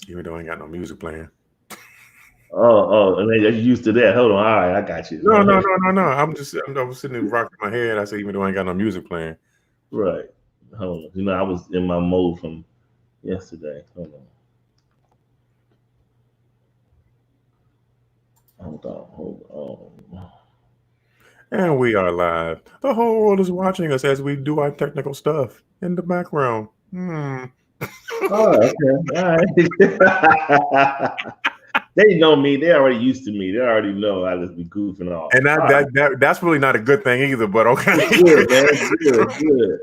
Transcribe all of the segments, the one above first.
Even though I ain't got no music playing. And they used to that. Hold on. All right, I got you. No. I'm sitting there rocking my head. I say, even though I ain't got no music playing. Right. Hold on. I was in my mode from yesterday. Hold on. And we are live. The whole world is watching us as we do our technical stuff in the background. Oh, okay. All right. They know me. They're already used to me. They already know I just be goofing off. And that's really not a good thing either, but okay. Good, man. Good.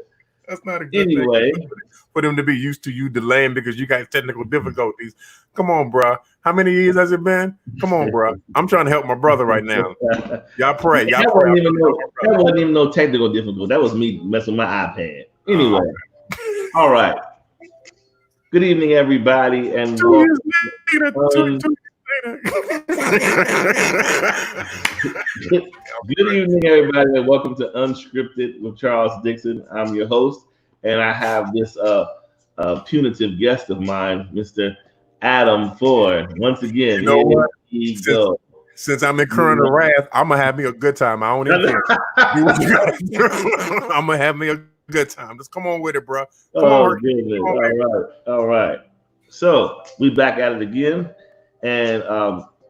That's not a good thing for them to be used to you delaying because you got technical difficulties. Come on, bro. How many years has it been? Come on, bro. I'm trying to help my brother right now. Y'all pray. That wasn't even no technical difficulty. That was me messing with my iPad. Anyway. All right. Good evening, everybody. And 2 years later. Good evening, everybody, and welcome to Unscripted with Charles Dixon. I'm your host, and I have this punitive guest of mine, Mr. Adam Ford. Once again, you know what? Since I'm in current wrath, I'm gonna have me a good time. I don't even care. I'm gonna have me a good time. Just come on with it, bro. All right. So we back at it again, and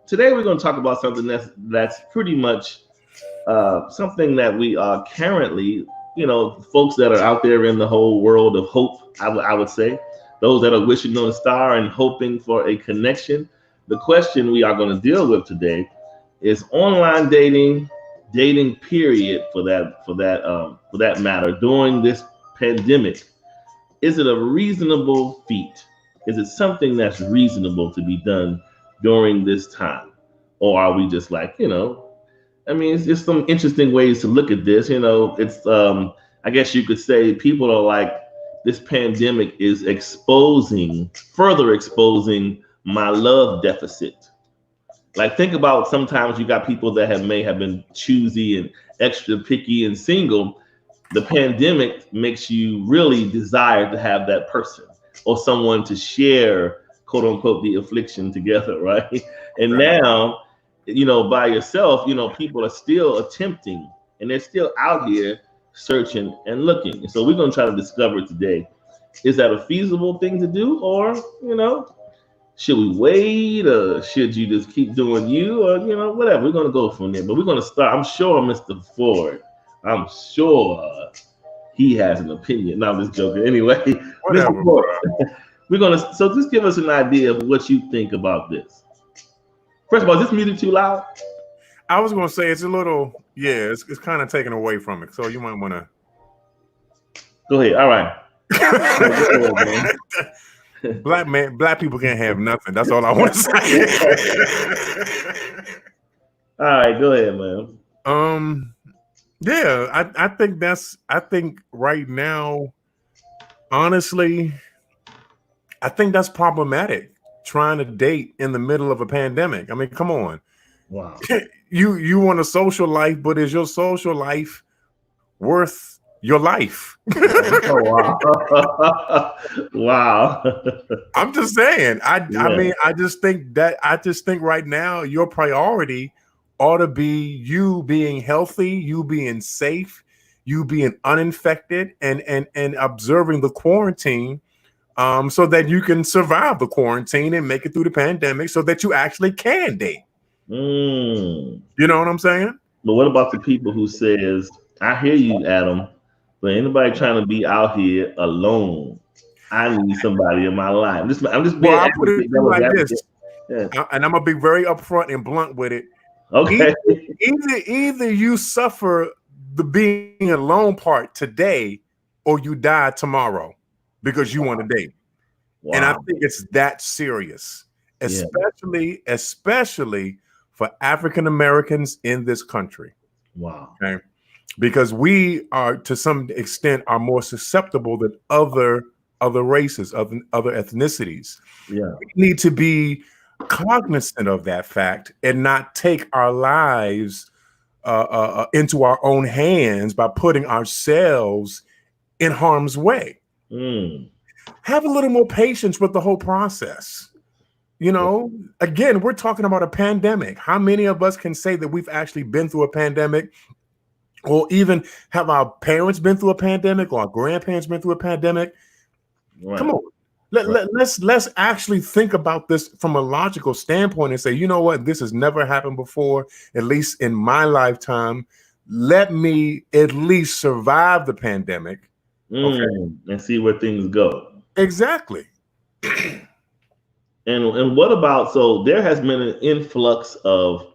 today we're going to talk about something that's pretty much something that we are currently, folks that are out there in the whole world of hope. I would say those that are wishing on a star and hoping for a connection. The question we are going to deal with today is online dating period for that matter during this pandemic. Is it a reasonable feat? Is it something that's reasonable to be done during this time? Or are we just like, it's just some interesting ways to look at this. It's I guess you could say people are like, this pandemic is further exposing my love deficit. Like, think about, sometimes you got people that may have been choosy and extra picky and single. The pandemic makes you really desire to have that person or someone to share, quote unquote, the affliction together, right? And now, by yourself, people are still attempting, and they're still out here searching and looking. And so we're going to try to discover today, is that a feasible thing to do? Or, should we wait, or should you just keep doing you, or whatever? We're gonna go from there, but we're gonna start. I'm sure Mr. Ford, I'm sure he has an opinion. No, I'm just joking. Anyway, whatever, Mr. Ford, so just give us an idea of what you think about this. First of all, is this music too loud? I was gonna say it's a little, it's kind of taken away from it, so you might want to go ahead. All right. Black people can't have nothing. That's all I want to say. All right, go ahead, man. I think right now, honestly, I think that's problematic, trying to date in the middle of a pandemic. I mean, come on. Wow. You want a social life, but is your social life worth your life? Oh, wow. Wow. I'm just saying. I mean, I just think right now your priority ought to be you being healthy, you being safe, you being uninfected, and observing the quarantine, so that you can survive the quarantine and make it through the pandemic, so that you actually can date. You know what I'm saying? But what about the people who says, I hear you, Adam, but anybody trying to be out here alone, I need somebody in my life. I'm just being like this. Yeah. And I'm gonna be very upfront and blunt with it. Okay. Either you suffer the being alone part today, or you die tomorrow because you want to date. Wow. And I think it's that serious, especially for African Americans in this country. Wow. Okay. Because we are, to some extent, are more susceptible than other races, other ethnicities. Yeah. We need to be cognizant of that fact and not take our lives into our own hands by putting ourselves in harm's way. Have a little more patience with the whole process. You know, again, we're talking about a pandemic. How many of us can say that we've actually been through a pandemic, or even have our parents been through a pandemic, or our grandparents been through a pandemic? Right. Come on. Let's actually think about this from a logical standpoint and say, you know what, this has never happened before, at least in my lifetime. Let me at least survive the pandemic. And see where things go. Exactly. And what about, so there has been an influx of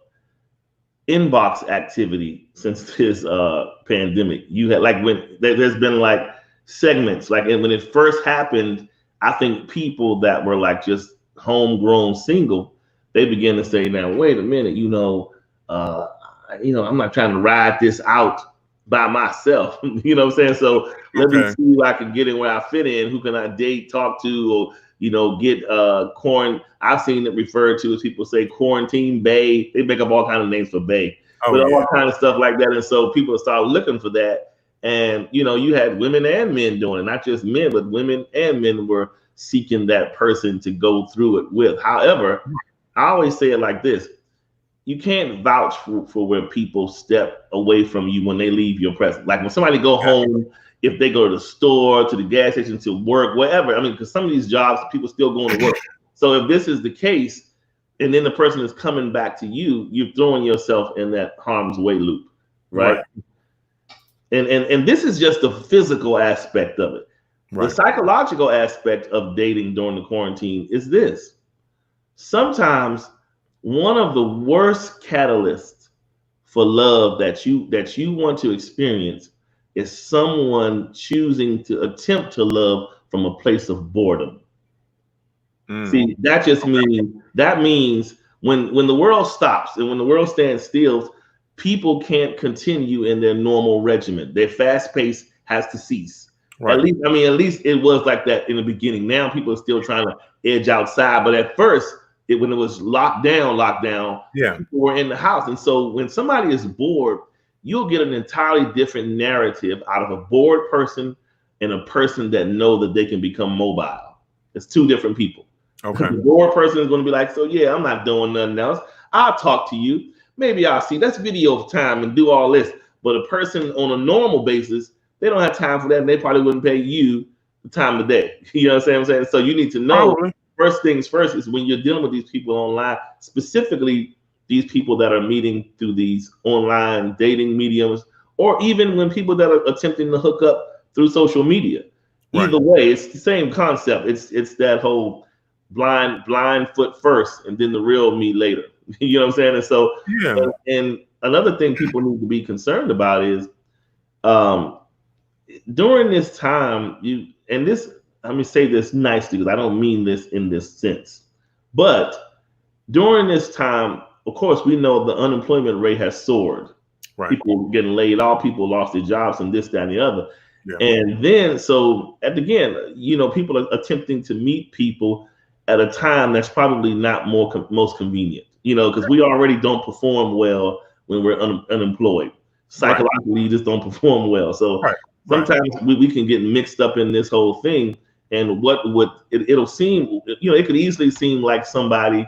inbox activity since this pandemic. You had like when there's been like segments, like when it first happened, I think people that were like just homegrown single, they began to say, now wait a minute, I'm not trying to ride this out by myself. You know what I'm saying? So let me see who I can get in where I fit in, who can I date, talk to, or get I've seen it referred to as, people say, quarantine bae. They make up all kinds of names for bae, all kind of stuff like that. And so people start looking for that. And, you had women and men doing it, not just men, but women and men were seeking that person to go through it with. However, I always say it like this. You can't vouch for where people step away from you when they leave your presence. Like when somebody go home, if they go to the store, to the gas station, to work, whatever. I mean, because some of these jobs, people still going to work. So if this is the case, and then the person is coming back to you, you're throwing yourself in that harm's way loop, right? And this is just the physical aspect of it. The psychological aspect of dating during the quarantine is this. Sometimes one of the worst catalysts for love that you want to experience is someone choosing to attempt to love from a place of boredom. See, that means when the world stops and when the world stands still, people can't continue in their normal regimen. Their fast pace has to cease. At least it was like that in the beginning. Now people are still trying to edge outside, but at first, when it was locked down, people were in the house. And so when somebody is bored, you'll get an entirely different narrative out of a bored person and a person that know that they can become mobile. It's two different people. The bored person is going to be like, so yeah, I'm not doing nothing else. I'll talk to you. Maybe I'll see. That's video time and do all this. But a person on a normal basis, they don't have time for that, and they probably wouldn't pay you the time of day. You know what I'm saying? So you need to know, first things first, is when you're dealing with these people online, specifically these people that are meeting through these online dating mediums, or even when people that are attempting to hook up through social media. Either way, it's the same concept. It's that whole blind foot first and then the real me later. You know what I'm saying? And so, and another thing people need to be concerned about is during this time, let me say this nicely, because I don't mean this in this sense, but during this time, of course, we know the unemployment rate has soared. People getting laid off, people lost their jobs, and this, that, and the other. And then, so again, people are attempting to meet people at a time that's probably not most convenient, because we already don't perform well when we're unemployed. Psychologically, you just don't perform well. So sometimes we can get mixed up in this whole thing. And it'll seem, it could easily seem like somebody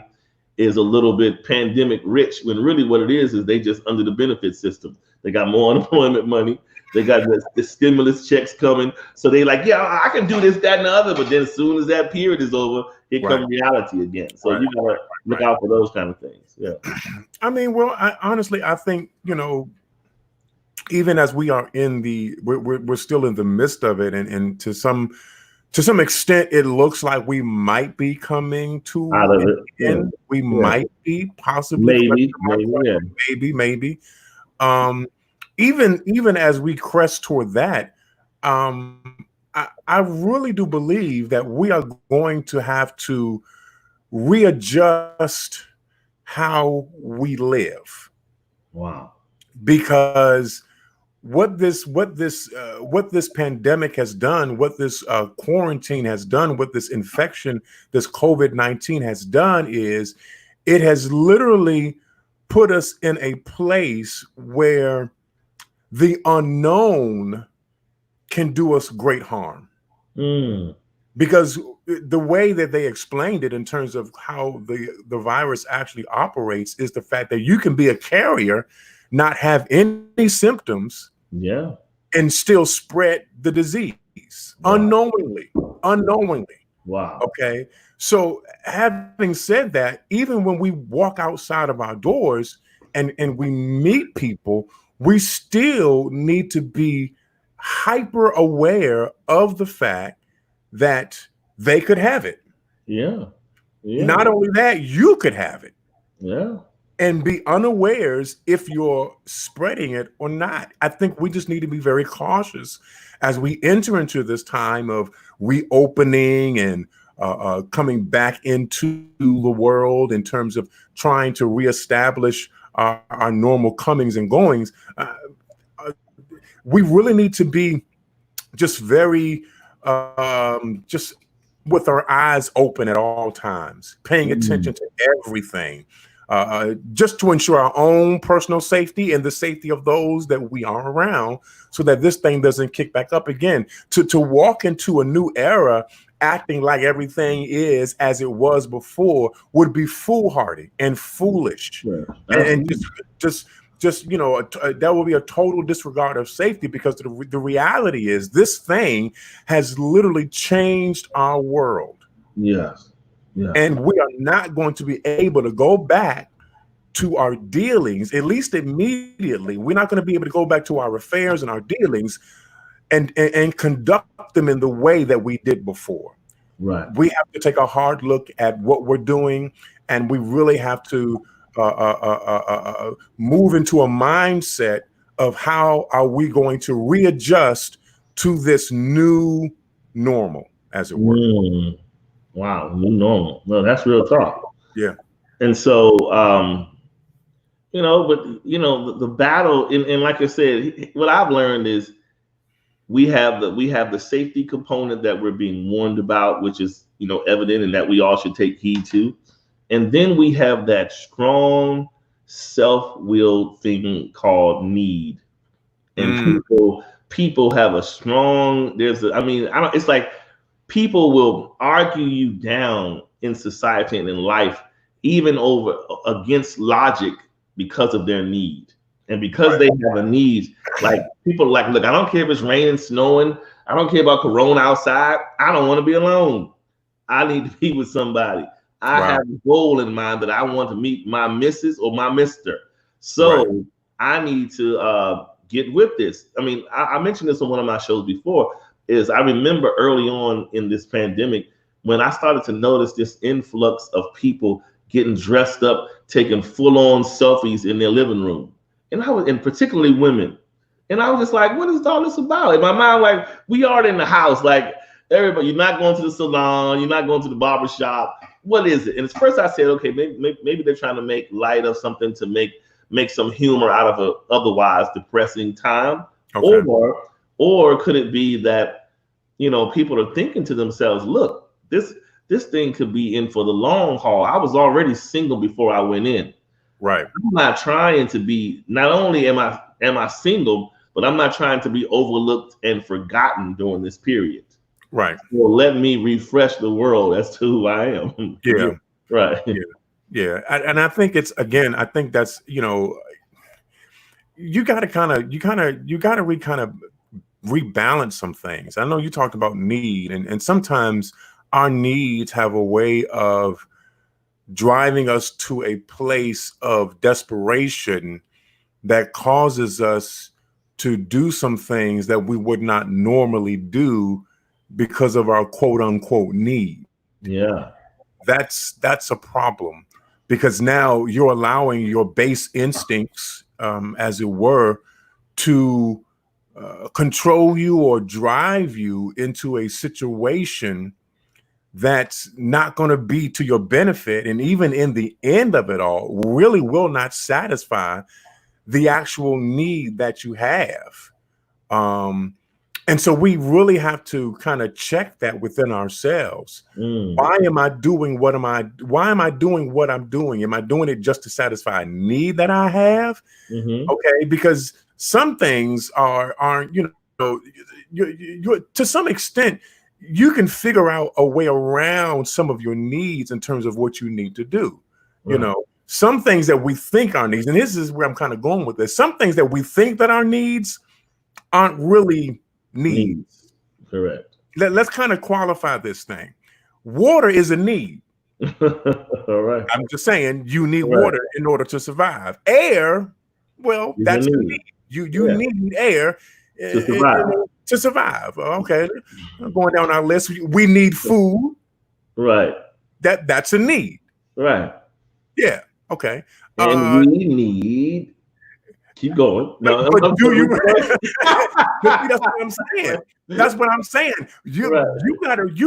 is a little bit pandemic rich, when really what it is they just under the benefit system. They got more unemployment money. They got the stimulus checks coming. So they like, yeah, I can do this, that, and the other. But then as soon as that period is over, here comes reality again. So you gotta look out for those kind of things. Yeah. I mean, well, honestly, I think, even as we are we're still in the midst of it, and to some extent, it looks like we might be coming to out of it. We might be possibly maybe. Even as we crest toward that, I really do believe that we are going to have to readjust how we live. Wow. Because what this pandemic has done, what this quarantine has done, what this infection, this COVID-19 has done, is it has literally put us in a place where the unknown can do us great harm. Because the way that they explained it in terms of how the virus actually operates is the fact that you can be a carrier, not have any symptoms, and still spread the disease unknowingly. Wow. Okay. So having said that, even when we walk outside of our doors and we meet people, we still need to be hyper aware of the fact that they could have it. Not only that, you could have it. And be unawares if you're spreading it or not. I think we just need to be very cautious as we enter into this time of reopening and coming back into the world in terms of trying to reestablish our normal comings and goings. We really need to be just very, just with our eyes open at all times, paying attention to everything. Just to ensure our own personal safety and the safety of those that we are around, so that this thing doesn't kick back up again. To walk into a new era acting like everything is as it was before would be foolhardy and foolish, and just that will be a total disregard of safety, because the reality is this thing has literally changed our world. And we are not going to be able to go back to our dealings, at least immediately. We're not going to be able to go back to our affairs and our dealings and conduct them in the way that we did before. We have to take a hard look at what we're doing, and we really have to move into a mindset of how are we going to readjust to this new normal, as it were. Wow, new normal. No, that's real talk. Yeah. And so, the battle, and like I said, what I've learned is we have the safety component that we're being warned about, which is, evident and that we all should take heed to. And then we have that strong self-willed thing called need. And people have a strong, it's like people will argue you down in society and in life, even against logic, because of their need. And because they have a need, like people look, I don't care if it's raining, snowing, I don't care about corona outside, I don't want to be alone. I need to be with somebody. I have a goal in mind that I want to meet my missus or my mister. So I need to get with this. I mentioned this on one of my shows before, is I remember early on in this pandemic when I started to notice this influx of people getting dressed up, taking full-on selfies in their living room. And particularly women. And I was just like, what is all this about? In my mind, like, we are in the house, like everybody, you're not going to the salon, you're not going to the barber shop. What is it? And at first I said, okay, maybe they're trying to make light of something, to make some humor out of a otherwise depressing time. Or could it be that, people are thinking to themselves, look, this thing could be in for the long haul. I was already single before I went in. I'm not trying to be, not only am I single, but I'm not trying to be overlooked and forgotten during this period. Well, let me refresh the world as to who I am. And I think it's, again, I think that's, you got to kind of rebalance some things. I know you talked about need, and sometimes our needs have a way of driving us to a place of desperation that causes us to do some things that we would not normally do because of our quote unquote need. That's a problem, because now you're allowing your base instincts, as it were, to control you or drive you into a situation that's not going to be to your benefit, and even in the end of it all, really will not satisfy the actual need that you have. And so we really have to kind of check that within ourselves. Why am I doing what I'm doing? Am I doing it just to satisfy a need that I have? Okay, because some things aren't, you to some extent, you can figure out a way around some of your needs in terms of what you need to do. Some things that we think are needs, and this is where I'm kind of going with this. Some things that we think that are needs aren't really needs. Correct. Let's kind of qualify this thing. Water is a need. All right. I'm just saying you need water in order to survive. Air, well, that's a need. You need air to survive. Okay. Going down our list, we need food. Right. That's a need. Right. Yeah. Okay. And we need. Keep going. No, but do you? That's what I'm saying. That's what I'm saying. You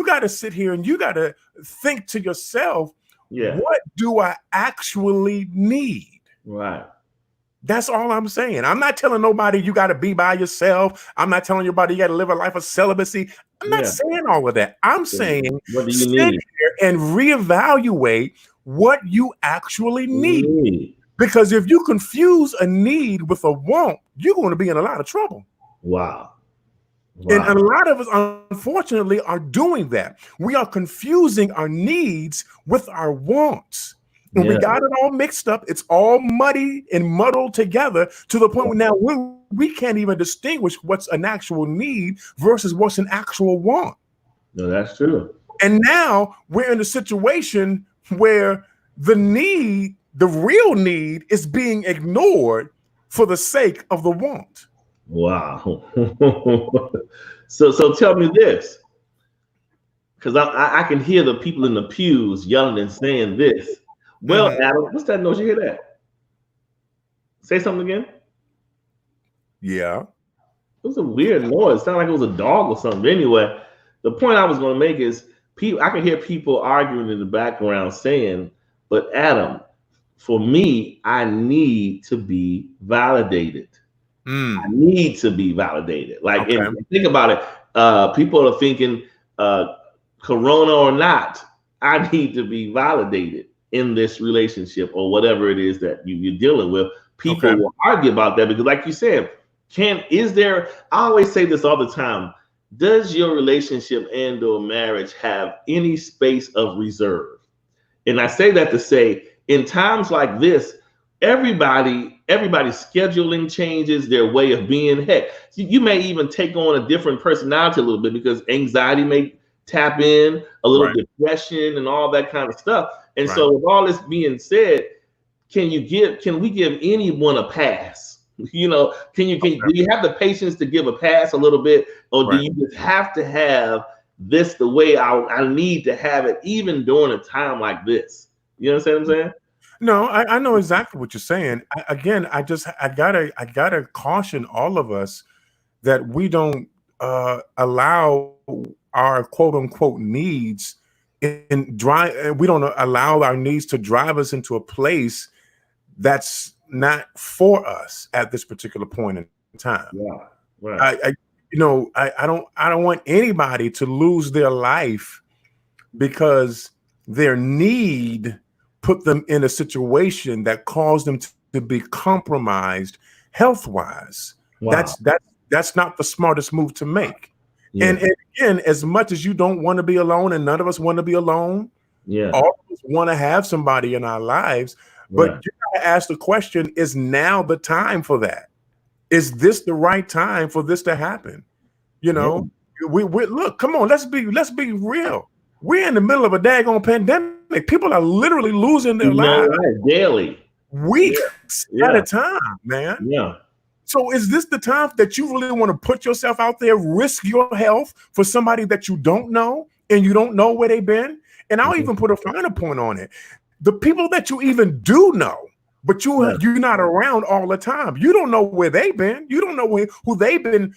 gotta sit here and you gotta think to yourself, what do I actually need? Right. That's all I'm saying. I'm not telling nobody you got to be by yourself. I'm not telling anybody you got to live a life of celibacy. I'm not saying all of that. I'm saying what do you sit need? here and reevaluate what you actually need. Because if you confuse a need with a want, you're going to be in a lot of trouble. Wow. And a lot of us, unfortunately, are doing that. We are confusing our needs with our wants. And we got it all mixed up. It's all muddy and muddled together to the point where now we can't even distinguish what's an actual need versus what's an actual want. No, that's true. And now we're in a situation where the real need is being ignored for the sake of the want. Wow. So tell me this, because I can hear the people in the pews yelling and saying this. Well, Adam, what's that noise? You hear that? Say something again. Yeah. It was a weird noise. It sounded like it was a dog or something. Anyway, the point I was going to make is I can hear people arguing in the background saying, but Adam, for me, I need to be validated. I need to be validated. Like, and think about it. People are thinking, Corona or not, I need to be validated in this relationship or whatever it is that you're dealing with. People will argue about that because, like you said, I always say this all the time. Does your relationship and or marriage have any space of reserve? And I say that to say, in times like this, everybody's scheduling changes, their way of being. Heck, you may even take on a different personality a little bit because anxiety may tap in, a little depression and all that kind of stuff. And so with all this being said, can we give anyone a pass? Do you have the patience to give a pass a little bit, or do you just have to have this the way I need to have it, even during a time like this? You understand what I'm saying? No, I know exactly what you're saying. I gotta caution all of us that we don't allow our quote unquote needs we don't allow our needs to drive us into a place that's not for us at this particular point in time. Yeah, right. I don't want anybody to lose their life because their need put them in a situation that caused them to be compromised health-wise. Wow. That's not the smartest move to make. Yeah. And again, as much as you don't want to be alone, and none of us want to be alone, all of us want to have somebody in our lives, but you gotta ask the question, is now the time for that? Is this the right time for this to happen? We look, come on, let's be real. We're in the middle of a daggone pandemic. People are literally losing their lives daily, weeks at a time, man. Yeah. So is this the time that you really want to put yourself out there, risk your health for somebody that you don't know and you don't know where they've been? And I'll even put a finer point on it. The people that you even do know, but you're not around all the time. You don't know where they've been. You don't know who they've been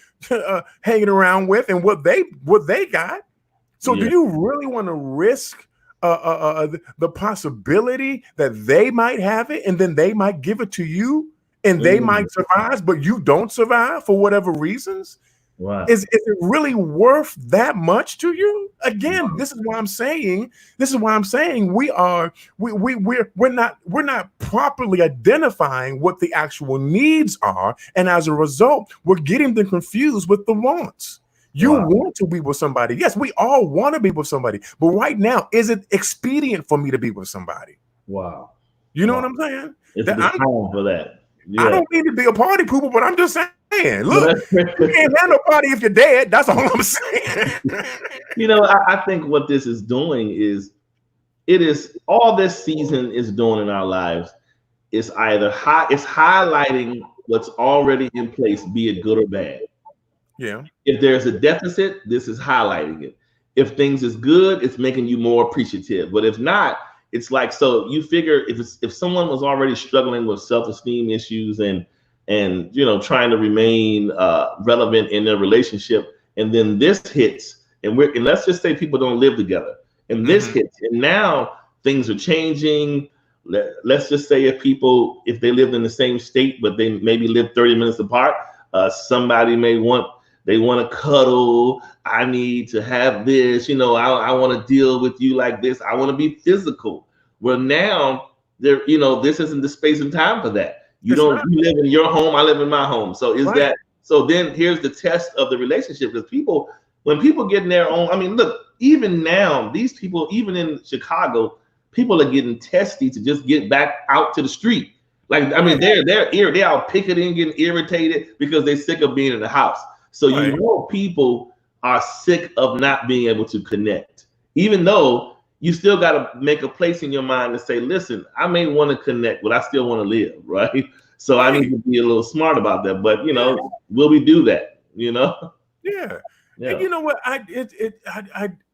hanging around with and what they got. So do you really want to risk the possibility that they might have it and then they might give it to you? And they might survive, but you don't survive for whatever reasons. Right. Is it really worth that much to you? Again, this is why I'm saying we're not properly identifying what the actual needs are, and as a result, we're getting them confused with the wants. You want to be with somebody. Yes, we all want to be with somebody, but right now, is it expedient for me to be with somebody? Wow. You know what I'm saying? It's the time for that. I don't need to be a party pooper, but I'm just saying, look, you can't have no party if you're dead. That's all I'm saying. You know, I think what this is doing is, it is all this season is doing in our lives is it's highlighting what's already in place, be it good or bad. Yeah. If there's a deficit, this is highlighting it. If things is good, it's making you more appreciative. But if not, it's like, so you figure if someone was already struggling with self-esteem issues and trying to remain relevant in their relationship, and then this hits, and let's just say people don't live together, and this hits, and now things are changing. Let's just say if they lived in the same state, but they maybe live 30 minutes apart, somebody may want to cuddle. I need to have this, I want to deal with you like this. I want to be physical. Well, now this isn't the space and time for that. You live in your home, I live in my home. So so then here's the test of the relationship, because when people get in their own, I mean, look, even now, these people, even in Chicago, people are getting testy to just get back out to the street. Like, I mean, they're out picketing, getting irritated because they're sick of being in the house. So people are sick of not being able to connect, even though you still got to make a place in your mind to say, listen, I may want to connect, but I still want to live, right? So I need to be a little smart about that. But will we do that? Yeah. And you know what? I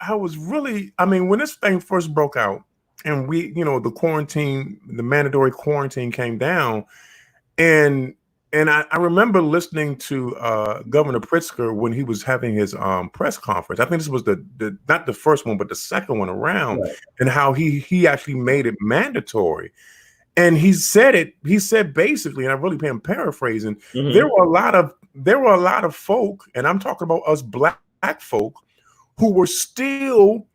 was really, I mean, when this thing first broke out, and the mandatory quarantine came down, and I remember listening to Governor Pritzker when he was having his press conference. I think this was the not the first one, but the second one around, and how he actually made it mandatory. And he said basically, and I really am paraphrasing, there were a lot of folk, and I'm talking about us black folk, who were still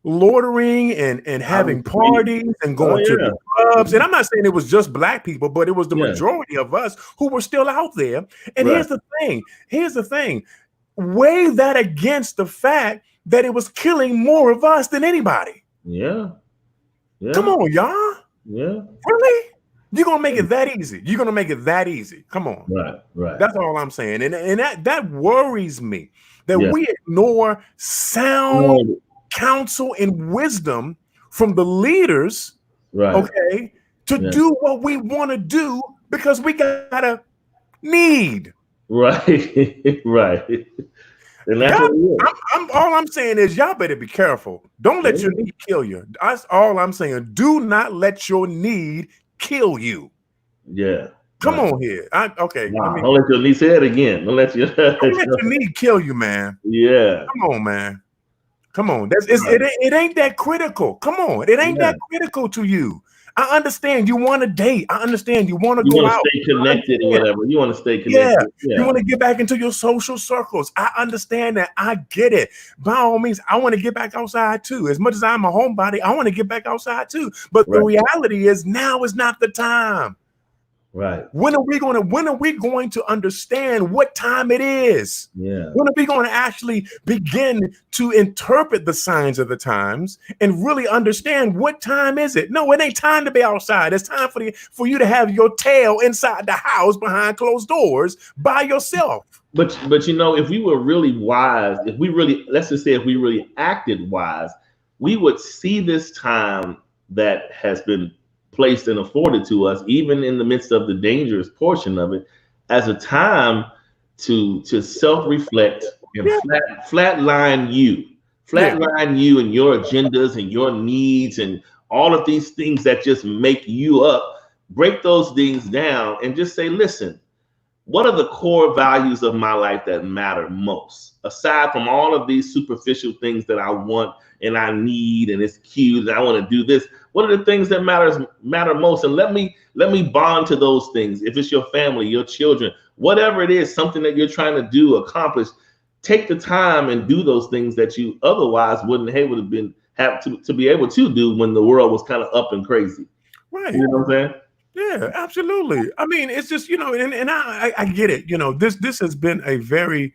loitering and having parties and going to the clubs. And I'm not saying it was just black people, but it was the majority of us who were still out there. And here's the thing, weigh that against the fact that it was killing more of us than anybody. Yeah. Come on, y'all. Yeah. Really? You're gonna make it that easy. You're gonna make it that easy. Come on. Right. That's all I'm saying. And that worries me, that we ignore sound counsel and wisdom from the leaders, to do what we want to do, because we got a need. Right. And that's all I'm saying is, y'all better be careful. Don't let your need kill you. That's all I'm saying. Do not let your need kill you. Yeah. Come on here. Don't let your need, say it again. Don't let your need kill you, man. Yeah. Come on, man. Come on. It ain't that critical. Come on. It ain't that critical to you. I understand you want to date. I understand you want to go out. Stay connected or whatever. You want to stay connected. Yeah. You want to get back into your social circles. I understand that. I get it. By all means, I want to get back outside too. As much as I'm a homebody, I want to get back outside too. But the reality is, now is not the time. Right. When are we going to understand what time it is? Yeah. When are we going to actually begin to interpret the signs of the times and really understand what time is it? No, it ain't time to be outside. It's time for you to have your tail inside the house behind closed doors by yourself. But if we were really wise, if we really acted wise, we would see this time that has been placed and afforded to us, even in the midst of the dangerous portion of it, as a time to self-reflect and flatline you and your agendas and your needs and all of these things that just make you up. Break those things down and just say, listen, what are the core values of my life that matter most, aside from all of these superficial things that I want and I need, and it's cute, and I want to do this? What are the things that matter most? And let me bond to those things. If it's your family, your children, whatever it is, something that you're trying to do, accomplish, take the time and do those things that you otherwise wouldn't have to be able to do when the world was kind of up and crazy. Right. You know what I'm saying? Yeah, absolutely. I mean, it's just, you know, and I get it. You know, this has been a very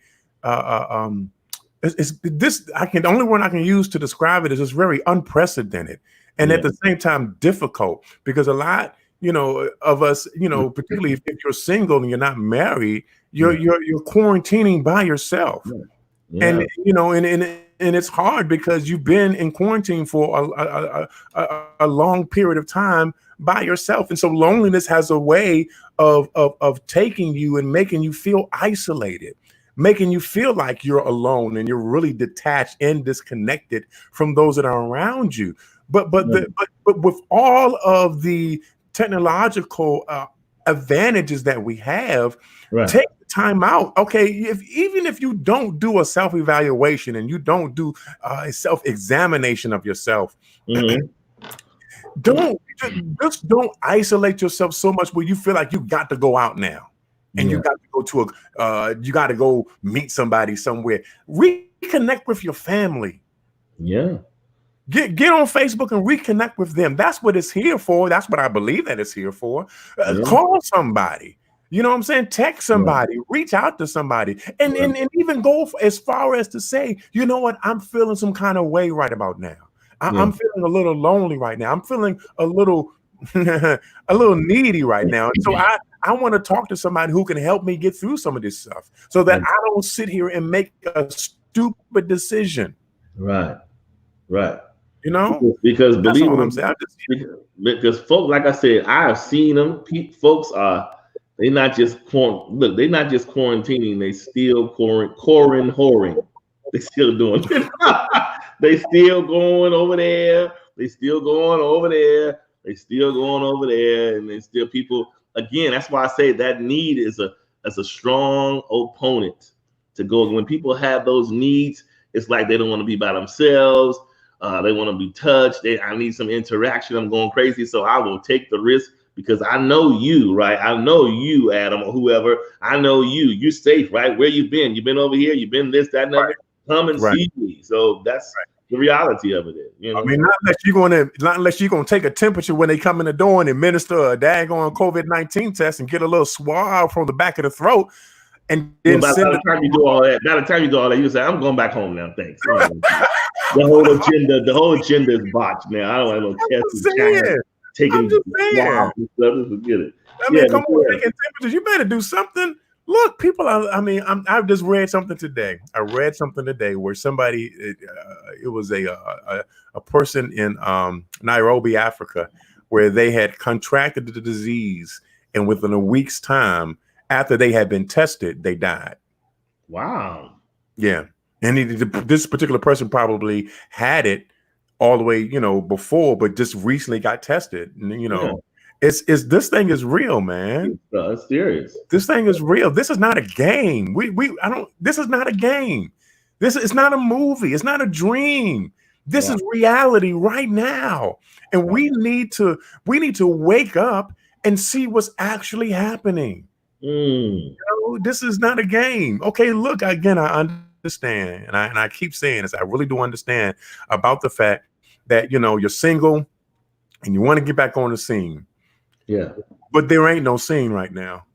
it's this the only word I can use to describe it is it's very unprecedented and at the same time difficult, because a lot, you know, of us, you know, particularly if you're single and you're not married, you're quarantining by yourself. And you know, and it's hard because you've been in quarantine for a long period of time by yourself, and so loneliness has a way of taking you and making you feel isolated, making you feel like you're alone and you're really detached and disconnected from those that are around you. But with all of the technological advantages that we have, take the time out. Okay, even if you don't do a self-evaluation and you don't do a self-examination of yourself, don't isolate yourself so much where you feel like you got to go out now and you got to go to you got to go meet somebody somewhere. Reconnect with your family. Get on Facebook and reconnect with them. That's what it's here for. That's what I believe that it's here for. Call somebody. You know what I'm saying? Text somebody, reach out to somebody, and even go as far as to say, you know what, I'm feeling some kind of way right about now. I'm feeling a little lonely right now. I'm feeling a little a little needy right now. And so I want to talk to somebody who can help me get through some of this stuff so that I don't sit here and make a stupid decision. Right. You know, because believe it, because folks, like I said, I have seen them. Folks they're not just quarantining, they still whoring. They still doing it. They still going over there. They still going over there. They still going over there, and they still people. Again, that's why I say that need is a strong opponent to go. When people have those needs, it's like they don't want to be by themselves. They want to be touched. I need some interaction. I'm going crazy, so I will take the risk because I know you, right? I know you, Adam, or whoever. I know you. You're safe, right? Where you been? You've been over here. You've been this, that, and other. Come and see me. So that's the reality of it. You know? I mean, not unless you're gonna take a temperature when they come in the door and administer a daggone COVID-19 test and get a little swab from the back of the throat. And then by the time you do all that, you say, I'm going back home now. Thanks. The whole agenda is botched now. I don't want no tests. Taking swabs and stuff. Just forget it. I mean, come on, taking temperatures. You better do something. Look, people are, I just read something today. I read something today where somebody, it was a person in Nairobi, Africa, where they had contracted the disease, and within a week's time, after they had been tested, they died. Wow. Yeah. And this particular person probably had it all the way, you know, before, but just recently got tested. And, you know, it's this thing is real, man. It's serious. This thing is real. This is not a game. This is not a game. It's not a movie. It's not a dream. This is reality right now. And we need to wake up and see what's actually happening. You know, this is not a game. Okay, look, again, I understand, and I keep saying this. I really do understand about the fact that, you know, you're single and you want to get back on the scene. Yeah, but there ain't no scene right now.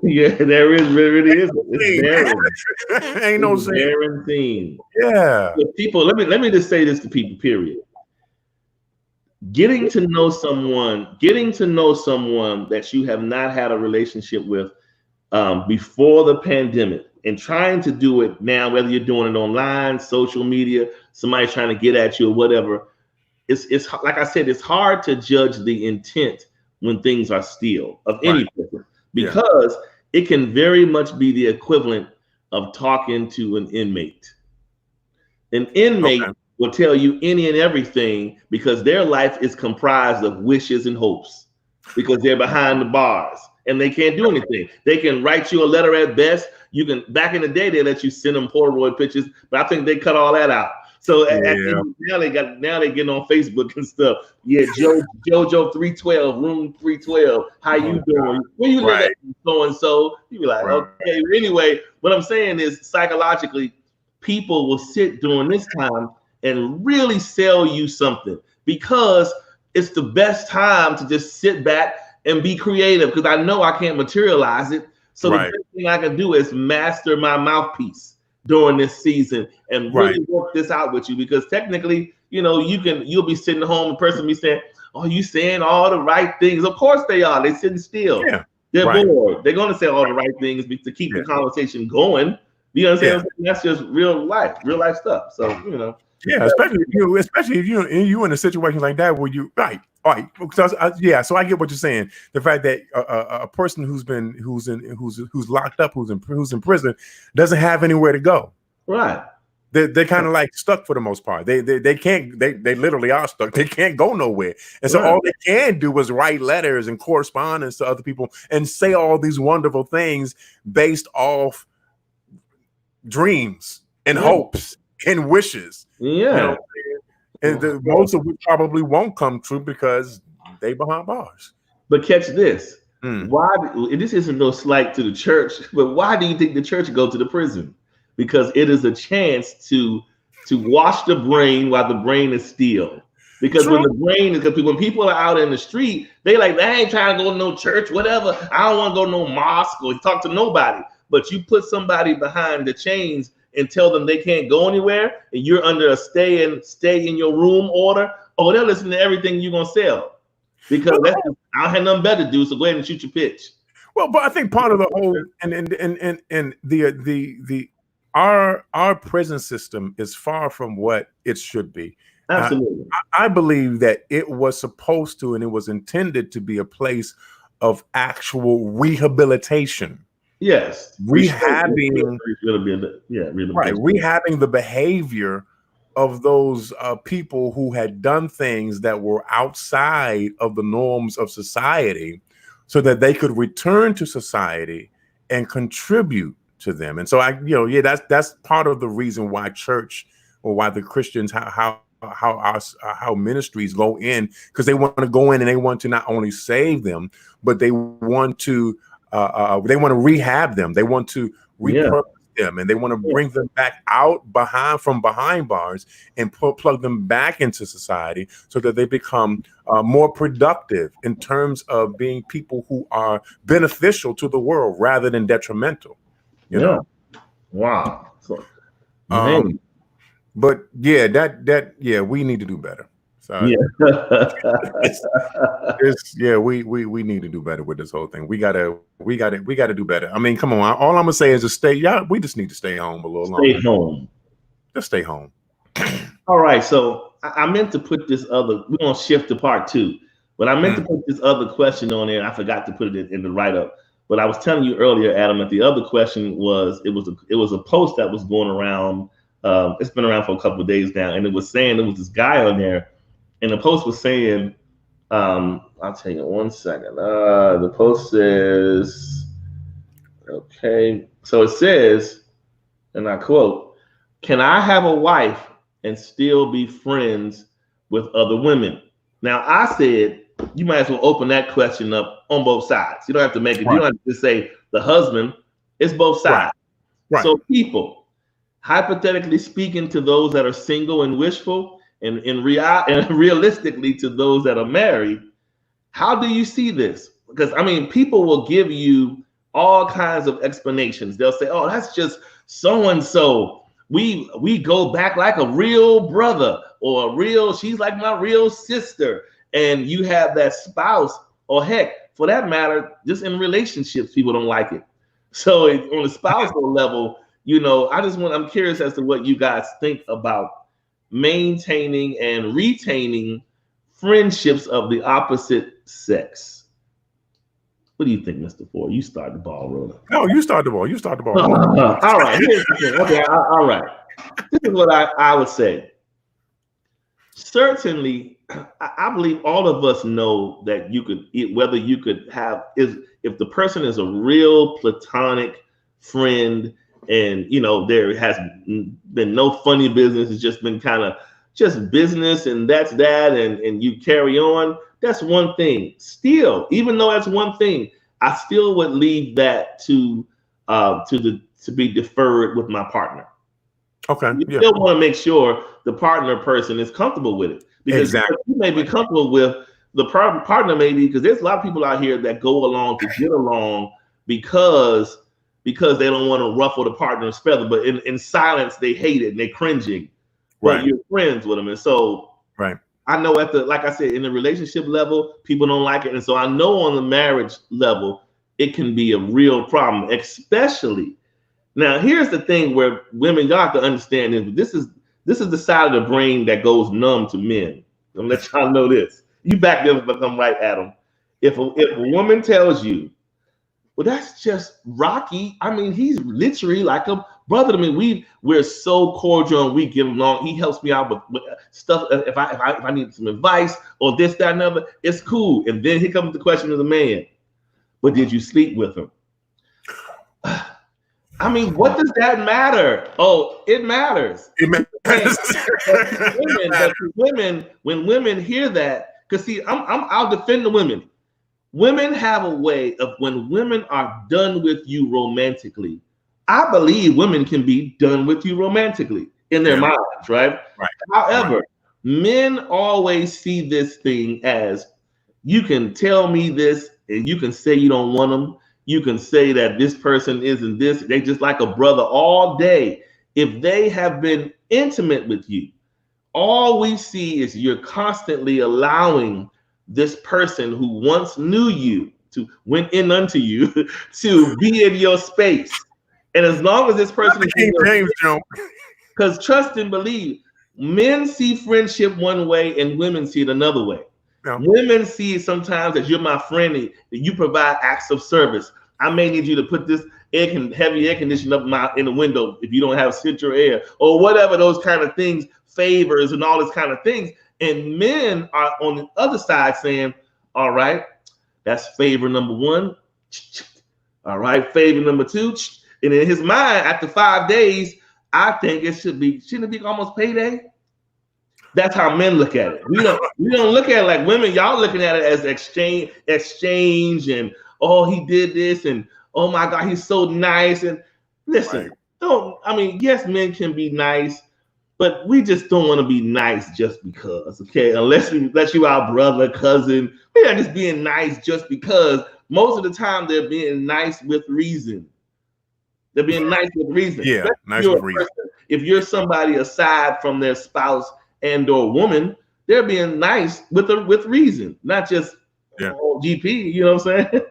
Yeah, there is. There really is. It's ain't no scene. Yeah. But people, let me just say this to people. Period. Getting to know someone that you have not had a relationship with before the pandemic, and trying to do it now, whether you're doing it online, social media, somebody's trying to get at you or whatever. It's like I said, it's hard to judge the intent when things are still of any person, because it can very much be the equivalent of talking to an inmate. An inmate will tell you any and everything because their life is comprised of wishes and hopes, because they're behind the bars and they can't do anything. They can write you a letter at best. You can, back in the day, they let you send them Polaroid pictures, but I think they cut all that out. So now they getting on Facebook and stuff. Yeah, JoJo 312, room 312. How you doing? Where you live at? So and so. You be like, okay. Anyway, what I'm saying is psychologically, people will sit during this time and really sell you something because it's the best time to just sit back and be creative because I know I can't materialize it. So the best thing I can do is master my mouthpiece during this season and really work this out with you because technically, you'll be sitting home, the person be saying, oh, you saying all the right things. Of course they are. They're sitting still. Yeah. They're bored. They're going to say all the right things to keep the conversation going. You understand? Yeah. That's just real life stuff. So, Yeah, especially if you in a situation like that where you So I get what you're saying. The fact that a person who's locked up, who's in prison, doesn't have anywhere to go. Right. They're kind of like stuck for the most part. They literally are stuck. They can't go nowhere, and so all they can do is write letters and correspondence to other people and say all these wonderful things based off dreams and hopes and wishes. Yeah. And most of which probably won't come true because they behind bars. But catch this. Why? This isn't no slight to the church, but why do you think the church go to the prison? Because it is a chance to wash the brain while the brain is still. Because when people are out in the street, they ain't trying to go to no church, whatever. I don't want to go to no mosque or talk to nobody. But you put somebody behind the chains and tell them they can't go anywhere, and you're under a stay in your room order, they'll listen to everything you're gonna sell. Because I don't have nothing better to do, so go ahead and shoot your pitch. Well, but I think part of the whole our prison system is far from what it should be. Absolutely. I believe that it was supposed to and it was intended to be a place of actual rehabilitation. Yes, rehabbing the behavior of those people who had done things that were outside of the norms of society, so that they could return to society and contribute to them. And so that's part of the reason why church or why the Christians how ministries go in, because they want to go in and they want to not only save them, but they want to rehab them. They want to repurpose them, and they want to bring them back out from behind bars and plug them back into society so that they become more productive in terms of being people who are beneficial to the world rather than detrimental. You know? Wow. But we need to do better. So we need to do better with this whole thing. We gotta do better. I mean, come on. All I'm gonna say is we just need to stay home a little longer. Just stay home. All right. So I meant to put this we're gonna shift to part 2, but I meant to put this other question on there. I forgot to put it in the write-up. But I was telling you earlier, Adam, that the other question was it was a post that was going around. It's been around for a couple of days now, and it was saying there was this guy on there. And the post was saying, I'll tell you 1 second. The post says, okay. So it says, and I quote, "Can I have a wife and still be friends with other women?" Now, I said, you might as well open that question up on both sides. You don't have to make it. Right. You don't have to just say the husband. It's both sides. Right. So people, hypothetically speaking, to those that are single and wishful, and realistically to those that are married, how do you see this? Because I mean, people will give you all kinds of explanations. They'll say, "Oh, that's just so and so. We go back like a real brother, or she's like my real sister." And you have that spouse, or heck, for that matter, just in relationships, people don't like it. So on a spousal level, I'm curious as to what you guys think about maintaining and retaining friendships of the opposite sex. What do you think, Mr. Ford? You start the ball rolling. No, you start the ball. All right. Here's the thing. Okay. All right. This is what I would say. Certainly, I believe all of us know that if the person is a real platonic friend and there has been no funny business. It's just been kind of just business, and that's that, and you carry on. That's one thing. Still, even though that's one thing, I still would leave that to be deferred with my partner. Okay. You still want to make sure the partner person is comfortable with it, because you may be comfortable with the partner, maybe, because there's a lot of people out here that go along to get along because they don't want to ruffle the partner's feather, but in silence they hate it and they're cringing. But you're friends with them, and so I know like I said, in the relationship level, people don't like it, and so I know on the marriage level, it can be a real problem, especially. Now, here's the thing where women, y'all have to understand this is the side of the brain that goes numb to men. I'm gonna let y'all know this. You back there, but I'm right, Adam. If a woman tells you, well, that's just Rocky. I mean, he's literally like a brother to me. We're so cordial and we get along. He helps me out with stuff. If I need some advice or this, that, and other, it's cool. And then here comes the question of the man. But did you sleep with him? I mean, what does that matter? Oh, it matters. It matters. When women hear that, because see, I'll defend the women. Women have a way of, when women are done with you romantically, I believe women can be done with you romantically in their minds, right? However, men always see this thing as, you can tell me this and you can say you don't want them. You can say that this person isn't this. They just like a brother all day. If they have been intimate with you, all we see is you're constantly allowing this person who once knew you, to went in unto you, to be in your space. And as long as this person is in your space, because trust and believe, men see friendship one way and women see it another way. Yeah. Women see it sometimes as you're my friend and you provide acts of service. I may need you to put this heavy air conditioning up in the window if you don't have central air, or whatever, those kind of things, favors and all this kind of things. And men are on the other side saying, all right, that's favor number one. All right, favor number two. And in his mind, after 5 days, I think shouldn't it be almost payday? That's how men look at it. We don't look at it like women. Y'all looking at it as exchange, and oh, he did this, and oh my God, he's so nice. And listen, yes, men can be nice, but we just don't want to be nice just because, okay? Unless you our brother, cousin, we're not just being nice just because. Most of the time, they're being nice with reason. They're being nice with reason. Yeah, nice with reason. If you're somebody aside from their spouse and or woman, they're being nice with reason, not just GP. You know what I'm saying?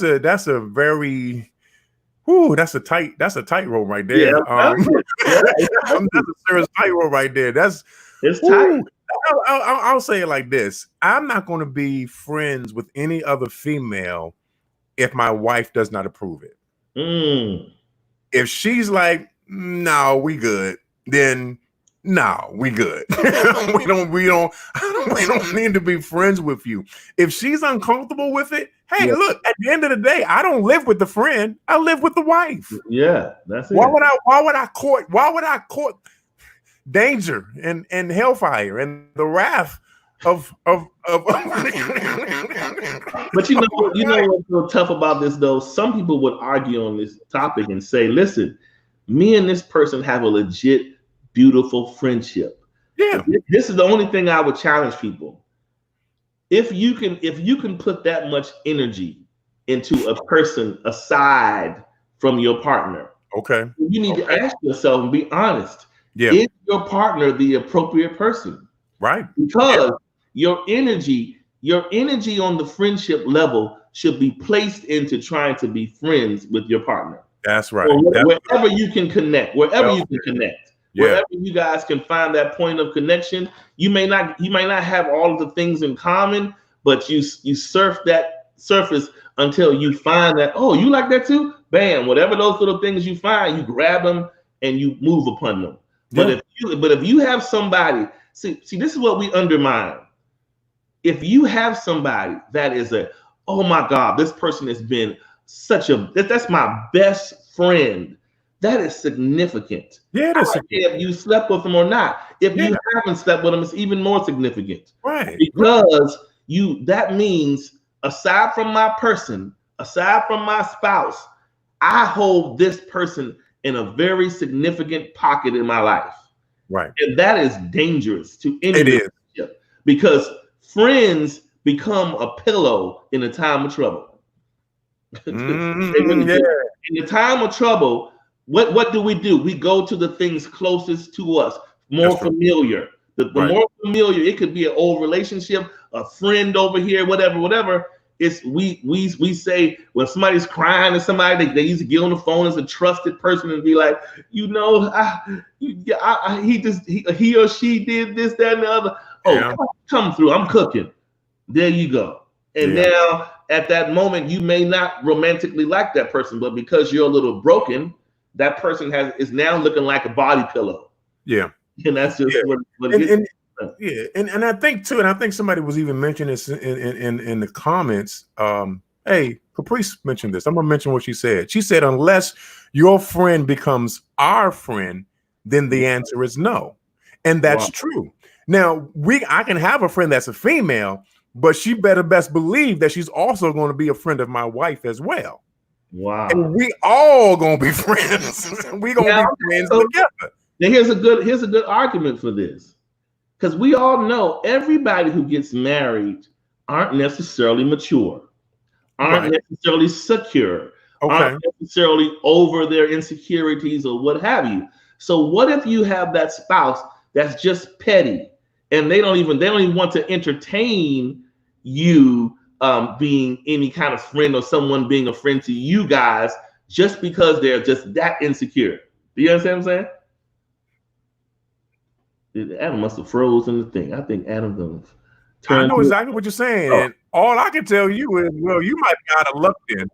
That's a very that's a tightrope right there. That's a serious tightrope right there. It's tight. I'll say it like this: I'm not going to be friends with any other female if my wife does not approve it. If she's like, no, we good, then no, we good. we don't need to be friends with you. If she's uncomfortable with it, hey, look, at the end of the day, I don't live with the friend. I live with the wife. Yeah, that's it. Why would I court danger and hellfire and the wrath of But you know what's so tough about this though? Some people would argue on this topic and say, listen, me and this person have a legit, beautiful friendship. Yeah. This is the only thing I would challenge people. If you can put that much energy into a person aside from your partner, okay, you need to ask yourself and be honest. Yeah. Is your partner the appropriate person? Right. Because your energy on the friendship level should be placed into trying to be friends with your partner. That's right. Wherever you can connect, wherever you guys can find that point of connection. You might not have all of the things in common, but you surf that surface until you find that, oh, you like that too? Bam, whatever those little things you find, you grab them and you move upon them. But if you have somebody, see, this is what we undermine. if you have somebody that is oh my God, this person has been that's my best friend, that is significant. Yeah, I don't care if you slept with them or not. If you haven't slept with them, it's even more significant. Right. Because that means aside from my person, aside from my spouse, I hold this person in a very significant pocket in my life. Right. And that is dangerous to any relationship because friends become a pillow in a time of trouble. In the time of trouble, what do? We go to the things closest to us, more familiar. The more familiar, it could be an old relationship, a friend over here, whatever. It's we say when somebody's crying to somebody, they used to get on the phone as a trusted person and be like, he or she did this, that, and the other. Oh, come through. I'm cooking. There you go. And now at that moment, you may not romantically like that person, but because you're a little broken, that person is now looking like a body pillow. Yeah. And that's just what it is. And I think too, and I think somebody was even mentioning this in the comments. Hey, Caprice mentioned this. I'm gonna mention what she said. She said, unless your friend becomes our friend, then the answer is no. And that's true. Now, I can have a friend that's a female, but she better best believe that she's also going to be a friend of my wife as well. Wow. And we all gonna be friends. We gonna be friends together. Now here's a good argument for this. Because we all know everybody who gets married aren't necessarily mature, aren't necessarily secure, aren't necessarily over their insecurities or what have you. So what if you have that spouse that's just petty and they don't even want to entertain you being any kind of friend or someone being a friend to you guys just because they're just that insecure? Do you understand what I'm saying? Adam must have frozen the thing. I think Adam gonna turn. I know exactly what you're saying, and all I can tell you is, well, you might be out of luck then.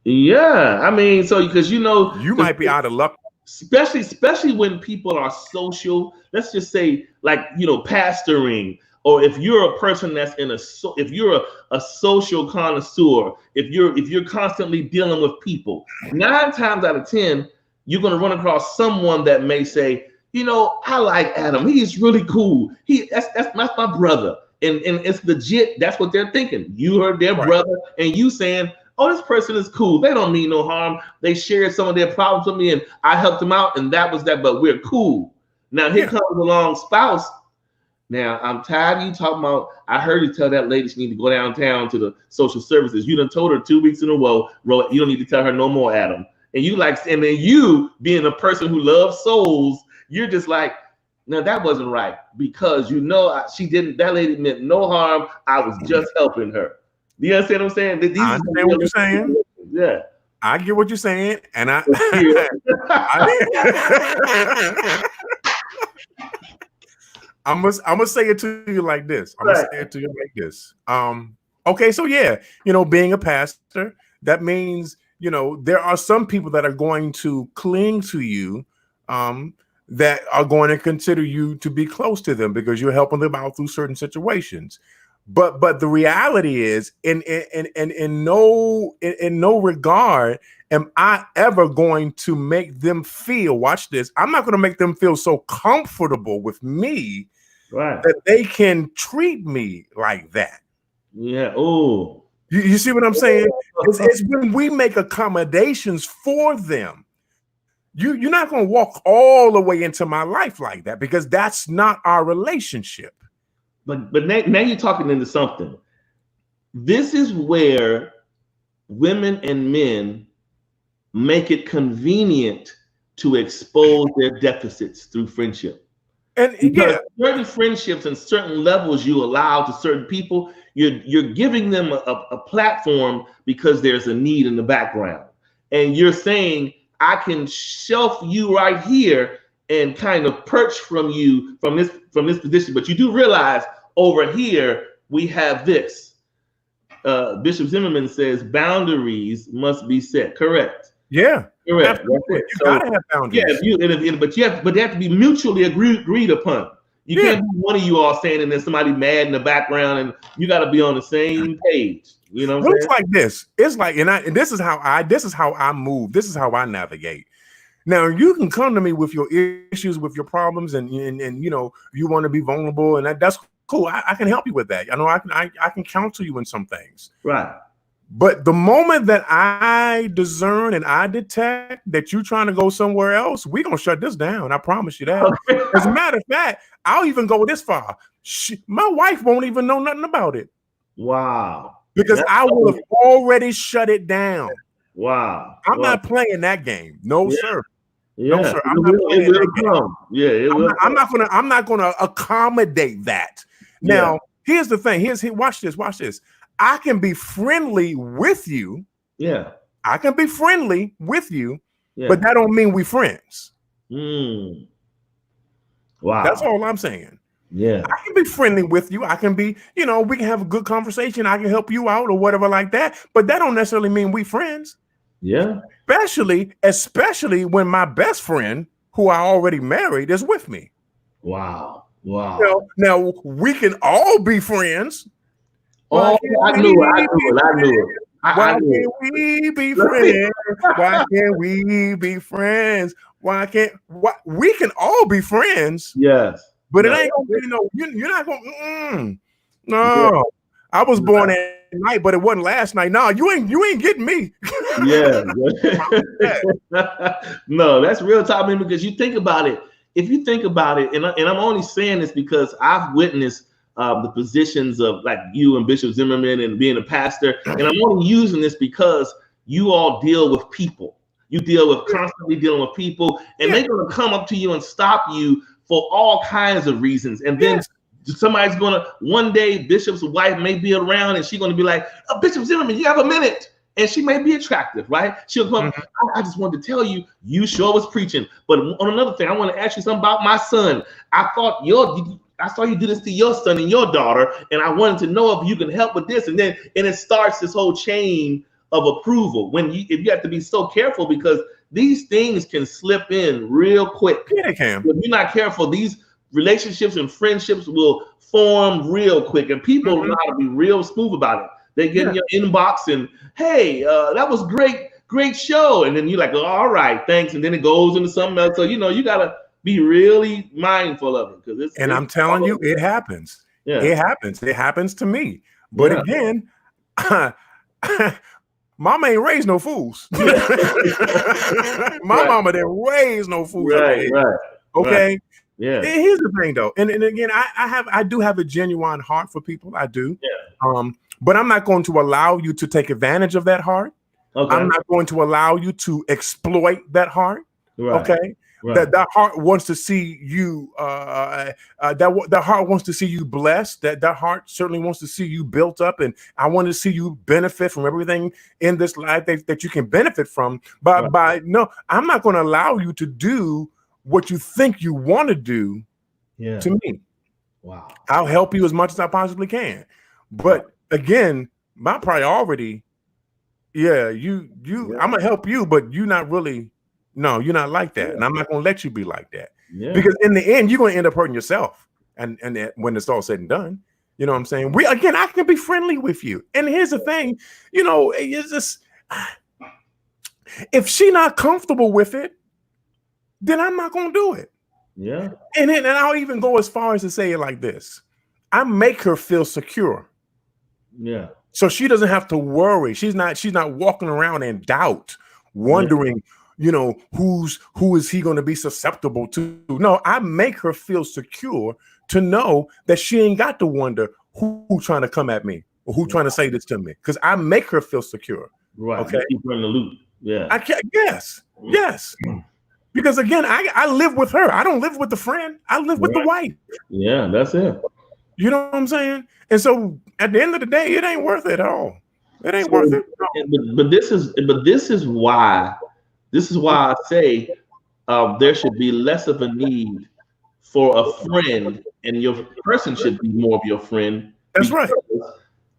Yeah, I mean, so because you might be out of luck, especially when people are social. Let's just say, like pastoring, or if you're a person that's if you're a social connoisseur, if you're constantly dealing with people, 9 times out of 10, you're gonna run across someone that may say, I like Adam. He's really cool. That's my brother. And it's legit. That's what they're thinking. You heard their brother and you saying, oh, this person is cool. They don't mean no harm. They shared some of their problems with me and I helped them out and that was that, but we're cool. Now here comes along spouse. Now I'm tired of you talking about, I heard you tell that lady she need to go downtown to the social services. You done told her 2 weeks in a row, you don't need to tell her no more, Adam. And and then you being a person who loves souls, you're just like, no, that wasn't right because that lady meant no harm. I was just helping her. Do you understand what I'm saying? I understand what you're saying. Yeah. I get what you're saying. And I'm gonna say it to you like this. Okay, so being a pastor, that means, there are some people that are going to cling to you, that are going to consider you to be close to them because you're helping them out through certain situations. But the reality is, in no regard am I ever going to make them feel, watch this, I'm not going to make them feel so comfortable with me that they can treat me like that. Yeah. Oh, you see what I'm saying? It's when we make accommodations for them. You're not going to walk all the way into my life like that because that's not our relationship. But now you're talking into something. This is where women and men make it convenient to expose their deficits through friendship. And because certain friendships and certain levels you allow to certain people, you're giving them a platform because there's a need in the background. And you're saying, I can shelf you right here and kind of perch from you from this position, but you do realize over here we have this. Bishop Zimmerman says boundaries must be set. Correct. Yeah. Correct. You gotta have boundaries. Yeah, but they have to be mutually agreed upon. You can't be one of you all saying and then somebody mad in the background, and you got to be on the same page. You know what I'm saying? It's like this. It's like, and this is how I move. This is how I navigate. Now you can come to me with your issues, with your problems, and you know, you want to be vulnerable, and that's cool. I can help you with that. I know I can counsel you in some things. Right. But the moment that I discern and I detect that you're trying to go somewhere else, we're going to shut this down. I promise you that. Okay. As a matter of fact, I'll even go this far. My wife won't even know nothing about it. Wow. Because I will have already shut it down. Wow. I'm not playing that game. No, sir. Yeah. No, sir. I'm not playing that game. Yeah, I'm not gonna accommodate that. Now, here's the thing. Watch this. I can be friendly with you. Yeah. I can be friendly with you, but that don't mean we friends. Wow. That's all I'm saying. Yeah. I can be friendly with you. I can be, you know, we can have a good conversation. I can help you out or whatever like that. But that don't necessarily mean we friends. Yeah. Especially when my best friend, who I already married, is with me. Wow. Wow. Now we can all be friends. Oh, I knew it. Why can't we be friends? Why can't we be friends? We can all be friends? Yes. But it ain't gonna be no. You're not gonna. No. Yeah. I was born at night, but it wasn't last night. No, you ain't getting me. Yeah. No, that's real talk, man. Because you think about it. If you think about it, and I'm only saying this because I've witnessed the positions of like you and Bishop Zimmerman and being a pastor, and I'm only using this because you all deal with people. You deal with constantly dealing with people, and they're gonna come up to you and stop you for all kinds of reasons. And then somebody's gonna, one day Bishop's wife may be around and she's gonna be like, oh, Bishop Zimmerman, you have a minute. And she may be attractive, right? She'll come, I just wanted to tell you, you sure was preaching. But on another thing, I want to ask you something about my son. I saw you do this to your son and your daughter, and I wanted to know if you can help with this. And it starts this whole chain of approval. If you have to be so careful, because these things can slip in real quick. Yeah, they can. If you're not careful, these relationships and friendships will form real quick, and people know how to be real smooth about it. They get in your inbox and, hey, that was great show. And then you're like, oh, all right, thanks. And then it goes into something else. So, you know, you got to be really mindful of it. And I'm telling you, it happens. Yeah. It happens. It happens to me. But again, mama ain't raised no fools. My mama didn't raise no fools. Right. Okay. Right. Yeah. Here's the thing, though. And again, I do have a genuine heart for people. I do. Yeah. But I'm not going to allow you to take advantage of that heart. Okay. I'm not going to allow you to exploit that heart. Right. Okay. Right. That heart wants to see you. That heart wants to see you blessed. That heart certainly wants to see you built up, and I want to see you benefit from everything in this life that you can benefit from. No, I'm not going to allow you to do what you think you want to do to me. Wow. I'll help you as much as I possibly can, but again, my priority, I'm gonna help you, but you're not really. No, you're not like that, and I'm not gonna let you be like that. Yeah. Because in the end, you're gonna end up hurting yourself, and when it's all said and done, you know what I'm saying. I can be friendly with you, and here's the thing, you know, it's just if she's not comfortable with it, then I'm not gonna do it. Yeah, and I'll even go as far as to say it like this: I make her feel secure. Yeah, so she doesn't have to worry. She's not walking around in doubt, wondering. Yeah. You know, who is he going to be susceptible to? No, I make her feel secure to know that she ain't got to wonder who trying to come at me or who trying to say this to me, because I make her feel secure. Right. Okay. Keep her in the loop. Yeah. I can't. Yes. Because again, I live with her. I don't live with the friend. I live with the wife. Yeah, that's it. You know what I'm saying? And so at the end of the day, it ain't worth it at all. It ain't worth it. But this is why. This is why I say there should be less of a need for a friend, and your person should be more of your friend. That's right.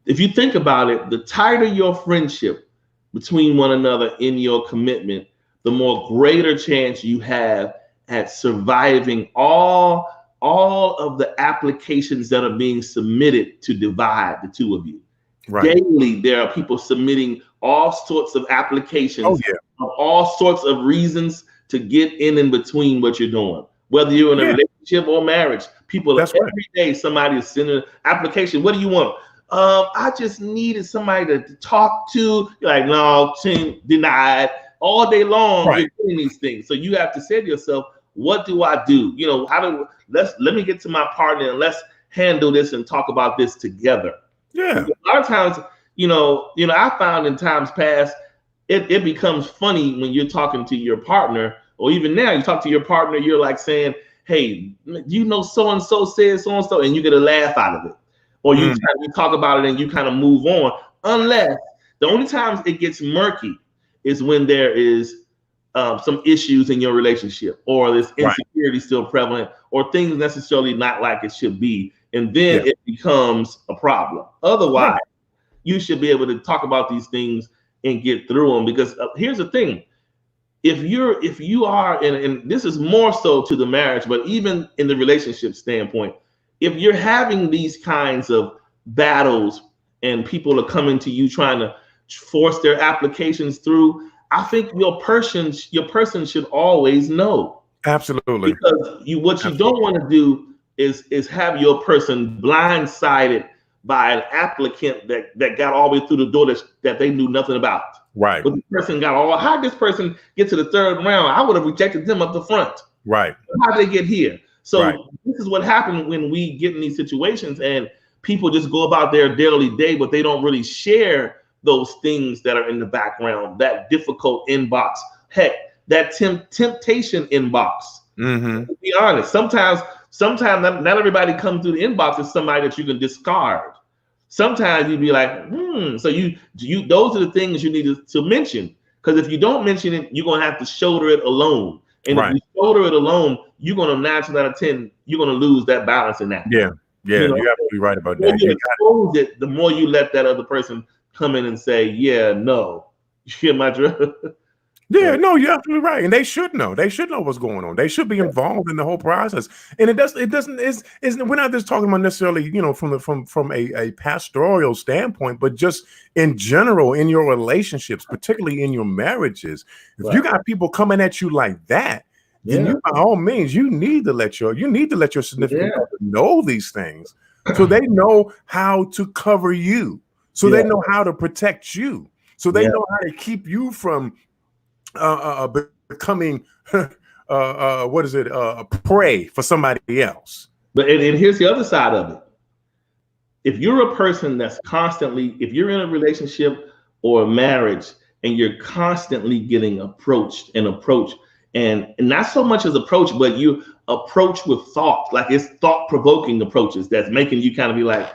If you think about it, the tighter your friendship between one another in your commitment, the more greater chance you have at surviving all all of the applications that are being submitted to divide the two of you. Right. Daily, there are people submitting all sorts of applications of all sorts of reasons to get in between what you're doing. Whether you're in a relationship or marriage, people every day somebody is sending an application. What do you want? I just needed somebody to talk to. You're like, no, denied. All day long, you're doing these things. So you have to say to yourself, what do I do? You know, let me get to my partner and let's handle this and talk about this together. Yeah. A lot of times, you know, I found in times past, it becomes funny when you're talking to your partner, or even now you talk to your partner, you're like saying, hey, you know, so-and-so said so-and-so, and you get a laugh out of it. Or you talk about it and you kind of move on. Unless the only times it gets murky is when there is some issues in your relationship, or this insecurity still prevalent, or things necessarily not like it should be. And then it becomes a problem. Otherwise, you should be able to talk about these things and get through them. Because here's the thing. If you are, and this is more so to the marriage, but even in the relationship standpoint, if you're having these kinds of battles and people are coming to you trying to force their applications through, I think your person should always know. Absolutely. Because what you don't want to do is have your person blindsided by an applicant that got all the way through the door that they knew nothing about. Right. But the person how did this person get to the third round? I would have rejected them up the front. Right. How did they get here? So this is what happened when we get in these situations and people just go about their daily day, but they don't really share those things that are in the background, that difficult inbox. Heck, that temptation inbox. To be honest, sometimes not everybody comes through the inbox as somebody that you can discard. Sometimes you'd be like, So you those are the things you need to mention. Because if you don't mention it, you're gonna have to shoulder it alone. And if you shoulder it alone, you're gonna 9 times out of 10, you're gonna lose that balance in that. Yeah, you know? You're absolutely right about that. You expose it, the more you let that other person come in and say, yeah, no. You hear my drift? Yeah, no, you're absolutely right. And they should know. They should know what's going on. They should be involved in the whole process. And we're not just talking about necessarily, you know, from a pastoral standpoint, but just in general in your relationships, particularly in your marriages. If you got people coming at you like that, then you, by all means, you need to let your significant other know these things, so they know how to cover you, so they know how to protect you, so they know how to keep you from becoming a prey for somebody else. But and here's the other side of it. If you're a person that's constantly, if you're in a relationship or a marriage and you're constantly getting approached, and not so much as approach, but you approach with thought, like it's thought-provoking approaches that's making you kind of be like,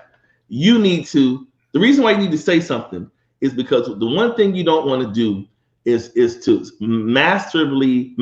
the reason why you need to say something is because the one thing you don't want to do is to masterfully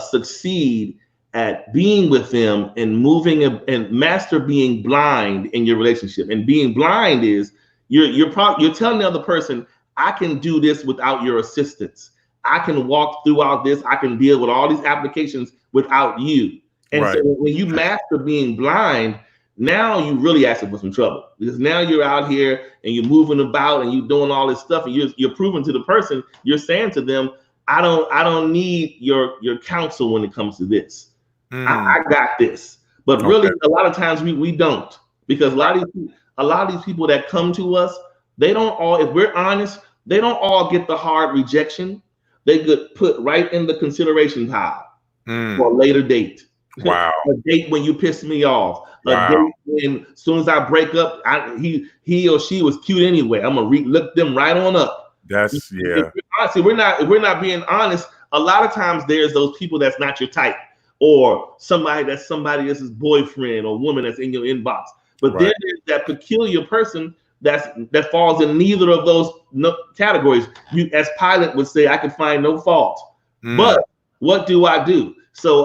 succeed at being with them and moving and master being blind in your relationship. And being blind is you're telling the other person, I can do this without your assistance. I can walk throughout this. I can deal with all these applications without you. And so when you master being blind, now you really asking for some trouble, because now you're out here and you're moving about and you're doing all this stuff, and you're proving to the person, you're saying to them, I don't need your counsel when it comes to this. I got this. But really, a lot of times we don't, because a lot of these people that come to us, they don't all, if we're honest, they don't all get the hard rejection. They get put right in the consideration pile for a later date. Wow. A date when you piss me off. A date when, as soon as I break up, he or she was cute anyway. I'm gonna look them right on up. That's Honestly, if we're not being honest, a lot of times there's those people that's not your type, or somebody else's boyfriend or woman that's in your inbox. But then there's that peculiar person that falls in neither of those categories. You, as Pilate would say, I can find no fault. But what do I do? So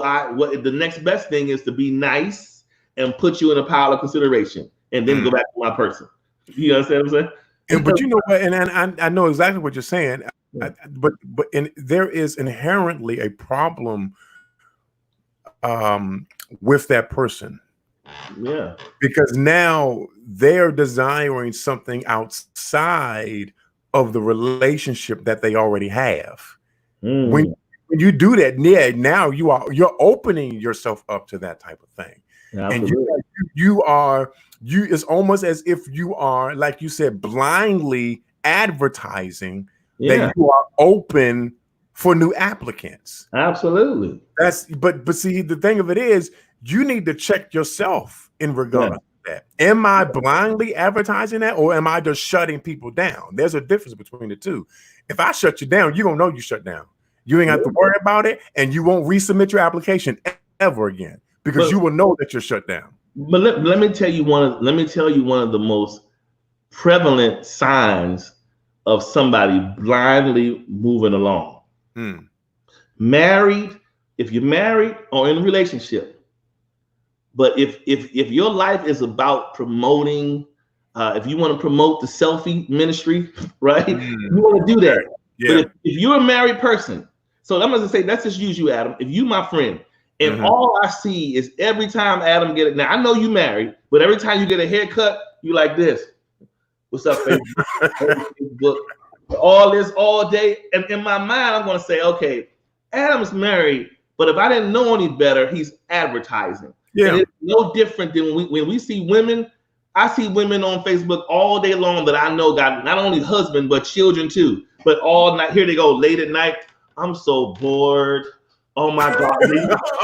the next best thing is to be nice and put you in a pile of consideration, and then go back to my person. You understand what I'm saying? But you know what? And I know exactly what you're saying. But there is inherently a problem with that person. Yeah. Because now they're desiring something outside of the relationship that they already have. When you do that, now you're opening yourself up to that type of thing. Absolutely. And you are it's almost as if you are, like you said, blindly advertising that you are open for new applicants. Absolutely. But see, the thing of it is, you need to check yourself in regards to that. Am I blindly advertising that, or am I just shutting people down? There's a difference between the two. If I shut you down, you're gonna know you shut down. You ain't have to worry about it, and you won't resubmit your application ever again because you will know that you're shut down. But let me tell you one of the most prevalent signs of somebody blindly moving along. Married, if you're married or in a relationship, but if your life is about promoting, if you want to promote the selfie ministry, right? You want to do that. But if you're a married person, so I'm gonna say, let's just use you, Adam. If you my friend, and all I see is every time Adam get it. Now I know you married, but every time you get a haircut, you like this. What's up, Facebook? All this all day. And in my mind, I'm gonna say, okay, Adam's married, but if I didn't know any better, he's advertising. Yeah. And it's no different than when we see women. I see women on Facebook all day long that I know got not only husband, but children too. But all night, here they go, late at night. I'm so bored. Oh my God.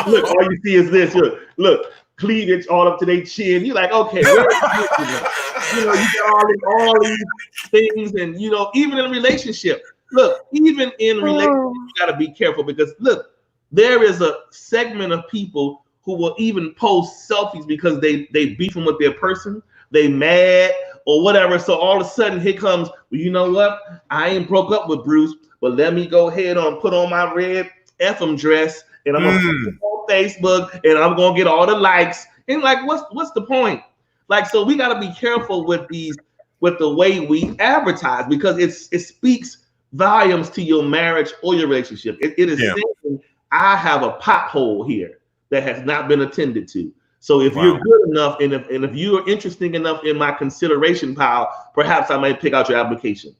Look, all you see is this. Look, cleavage all up to their chin. You're like, okay, where is this? You got all these things, and even in a relationship. Look, even in a relationship, you gotta be careful because look, there is a segment of people who will even post selfies because they beefing with their person, they mad or whatever. So all of a sudden, here comes, well, you know what? I ain't broke up with Bruce, but let me go ahead and put on my red FM dress, and I'm gonna put it on Facebook, and I'm gonna get all the likes. And like, what's the point? Like, so we gotta be careful with the way we advertise because it speaks volumes to your marriage or your relationship. It is saying, I have a pothole here that has not been attended to. So if you're good enough, and if you are interesting enough in my consideration pile, perhaps I might pick out your application.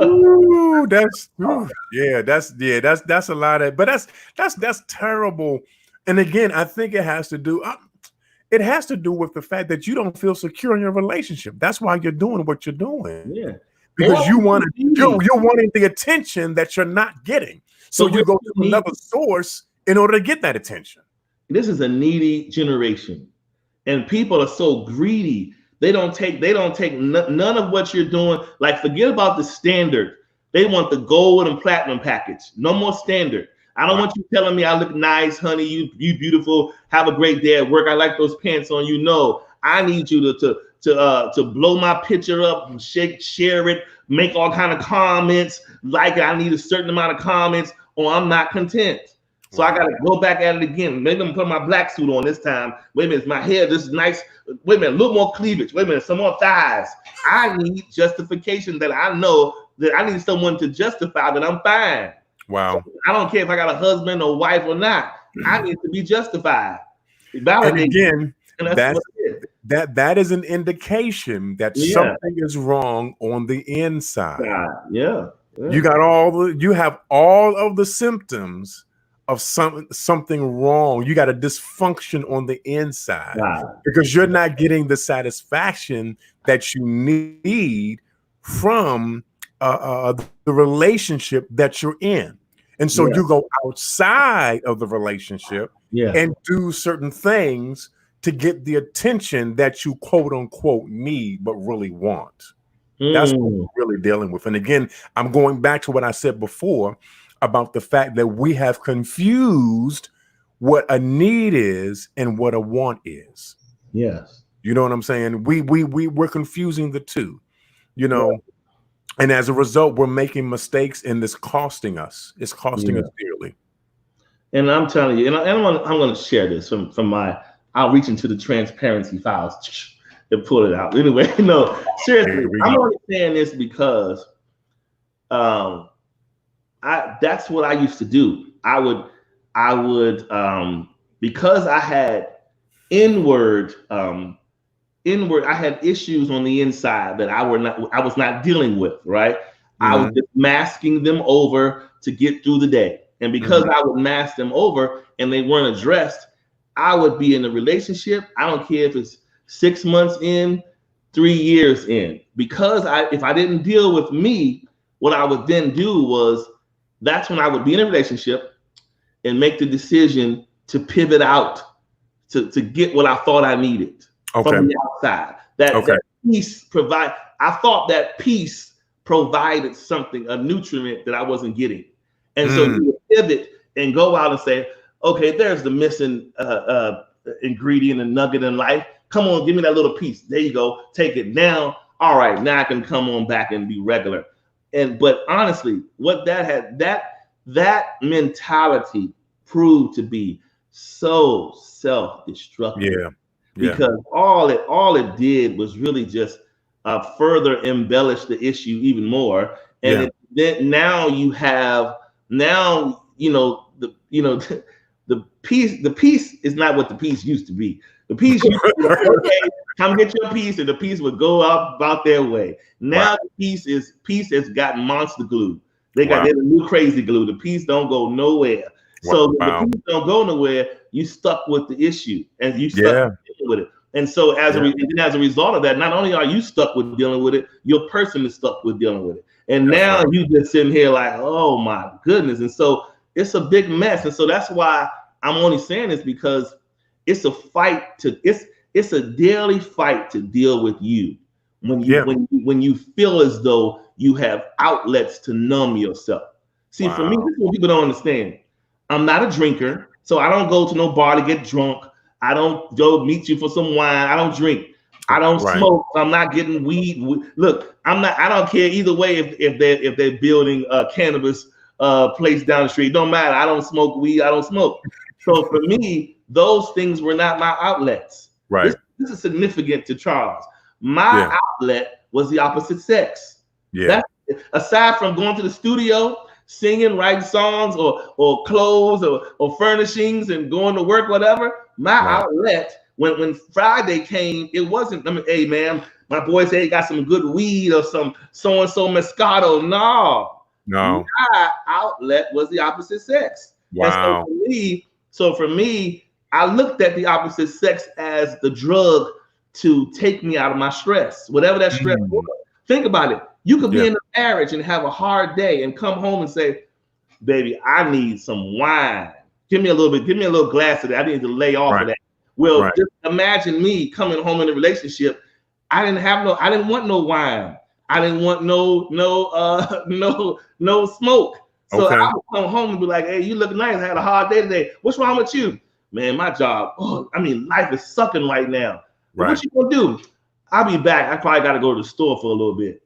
Ooh, that's a lot of, but that's terrible. And again, I think it has to do with the fact that you don't feel secure in your relationship. That's why you're doing what you're doing. Yeah. Because you're wanting the attention that you're not getting. So you go to another source in order to get that attention. This is a needy generation, and people are so greedy. They don't take none of what you're doing. Like, forget about the standard. They want the gold and platinum package. No more standard. I don't want you telling me I look nice, honey. You beautiful. Have a great day at work. I like those pants on you. No, I need you to blow my picture up, share it, make all kind of comments. Like, I need a certain amount of comments, or I'm not content. So I gotta go back at it again. Maybe I'm putting my black suit on this time. Wait a minute, my hair this is nice. Wait a minute, a little more cleavage. Wait a minute, some more thighs. I need justification that I know that I need someone to justify that I'm fine. Wow. So I don't care if I got a husband or wife or not. I need to be justified. And again, that is an indication that something is wrong on the inside. You have all of the symptoms of something wrong. You got a dysfunction on the inside because you're not getting the satisfaction that you need from the relationship that you're in. And so you go outside of the relationship and do certain things to get the attention that you quote unquote need, but really want. That's what we're really dealing with. And again, I'm going back to what I said before about the fact that we have confused what a need is and what a want is. Yes. You know what I'm saying? We're confusing the two, and as a result, we're making mistakes, and it's costing us. It's costing us dearly. And I'm telling you, and I'm going to share this from my, I'll reach into the transparency files and pull it out. Anyway, seriously, I'm only saying this because that's what I used to do. I would I would, because I had inward, I had issues on the inside that I was not dealing with, right? I was just masking them over to get through the day. And because I would mask them over and they weren't addressed, I would be in a relationship. I don't care if it's 6 months in, 3 years in, because if I didn't deal with me, what I would then do was, that's when I would be in a relationship and make the decision to pivot out to get what I thought I needed from the outside. That peace I thought that peace provided something, a nutrient that I wasn't getting. And so you would pivot and go out and say, okay, there's the missing ingredient and nugget in life. Come on, give me that little piece. There you go. Take it now. All right, now I can come on back and be regular. But honestly, what that mentality proved to be so self-destructive. Yeah. Because all it did was really just further embellish the issue even more. And now you have the peace is not what the peace used to be. The peace used to be like, okay, come get your piece, and the piece would go up about their way. Now the peace has gotten monster glue. They're the new crazy glue. The peace don't go nowhere. So the peace don't go nowhere. You stuck with the issue, and you stuck with it. And so as a result of that, not only are you stuck with dealing with it, your person is stuck with dealing with it. And now you just sitting here like, oh my goodness. And so it's a big mess. And so that's why I'm only saying this, because it's a fight it's a daily fight to deal with you when you feel as though you have outlets to numb yourself. See, for me, this is what people don't understand. I'm not a drinker, so I don't go to no bar to get drunk. I don't go meet you for some wine. I don't drink. I don't smoke. I'm not getting weed. Look, I don't care either way if they're building a cannabis place down the street. Don't matter. I don't smoke weed. I don't smoke. So for me, those things were not my outlets. Right. This is significant to Charles. My outlet was the opposite sex. Yeah. Aside from going to the studio, singing, writing songs, or clothes, or furnishings, and going to work, whatever, my outlet, when Friday came, it wasn't, hey man, my boy said he got some good weed or some so-and-so Moscato. No. My outlet was the opposite sex. Wow. And so for me, I looked at the opposite sex as the drug to take me out of my stress, whatever that stress was. Think about it. You could be in a marriage and have a hard day and come home and say, baby, I need some wine. Give me a little glass of that. I need to lay off of that. Well, just imagine me coming home in a relationship. I didn't want no wine. I didn't want no smoke. So I would come home and be like, hey, you look nice. I had a hard day today. What's wrong with you? Man, my job. Life is sucking right now. What you gonna do? I'll be back. I probably got to go to the store for a little bit.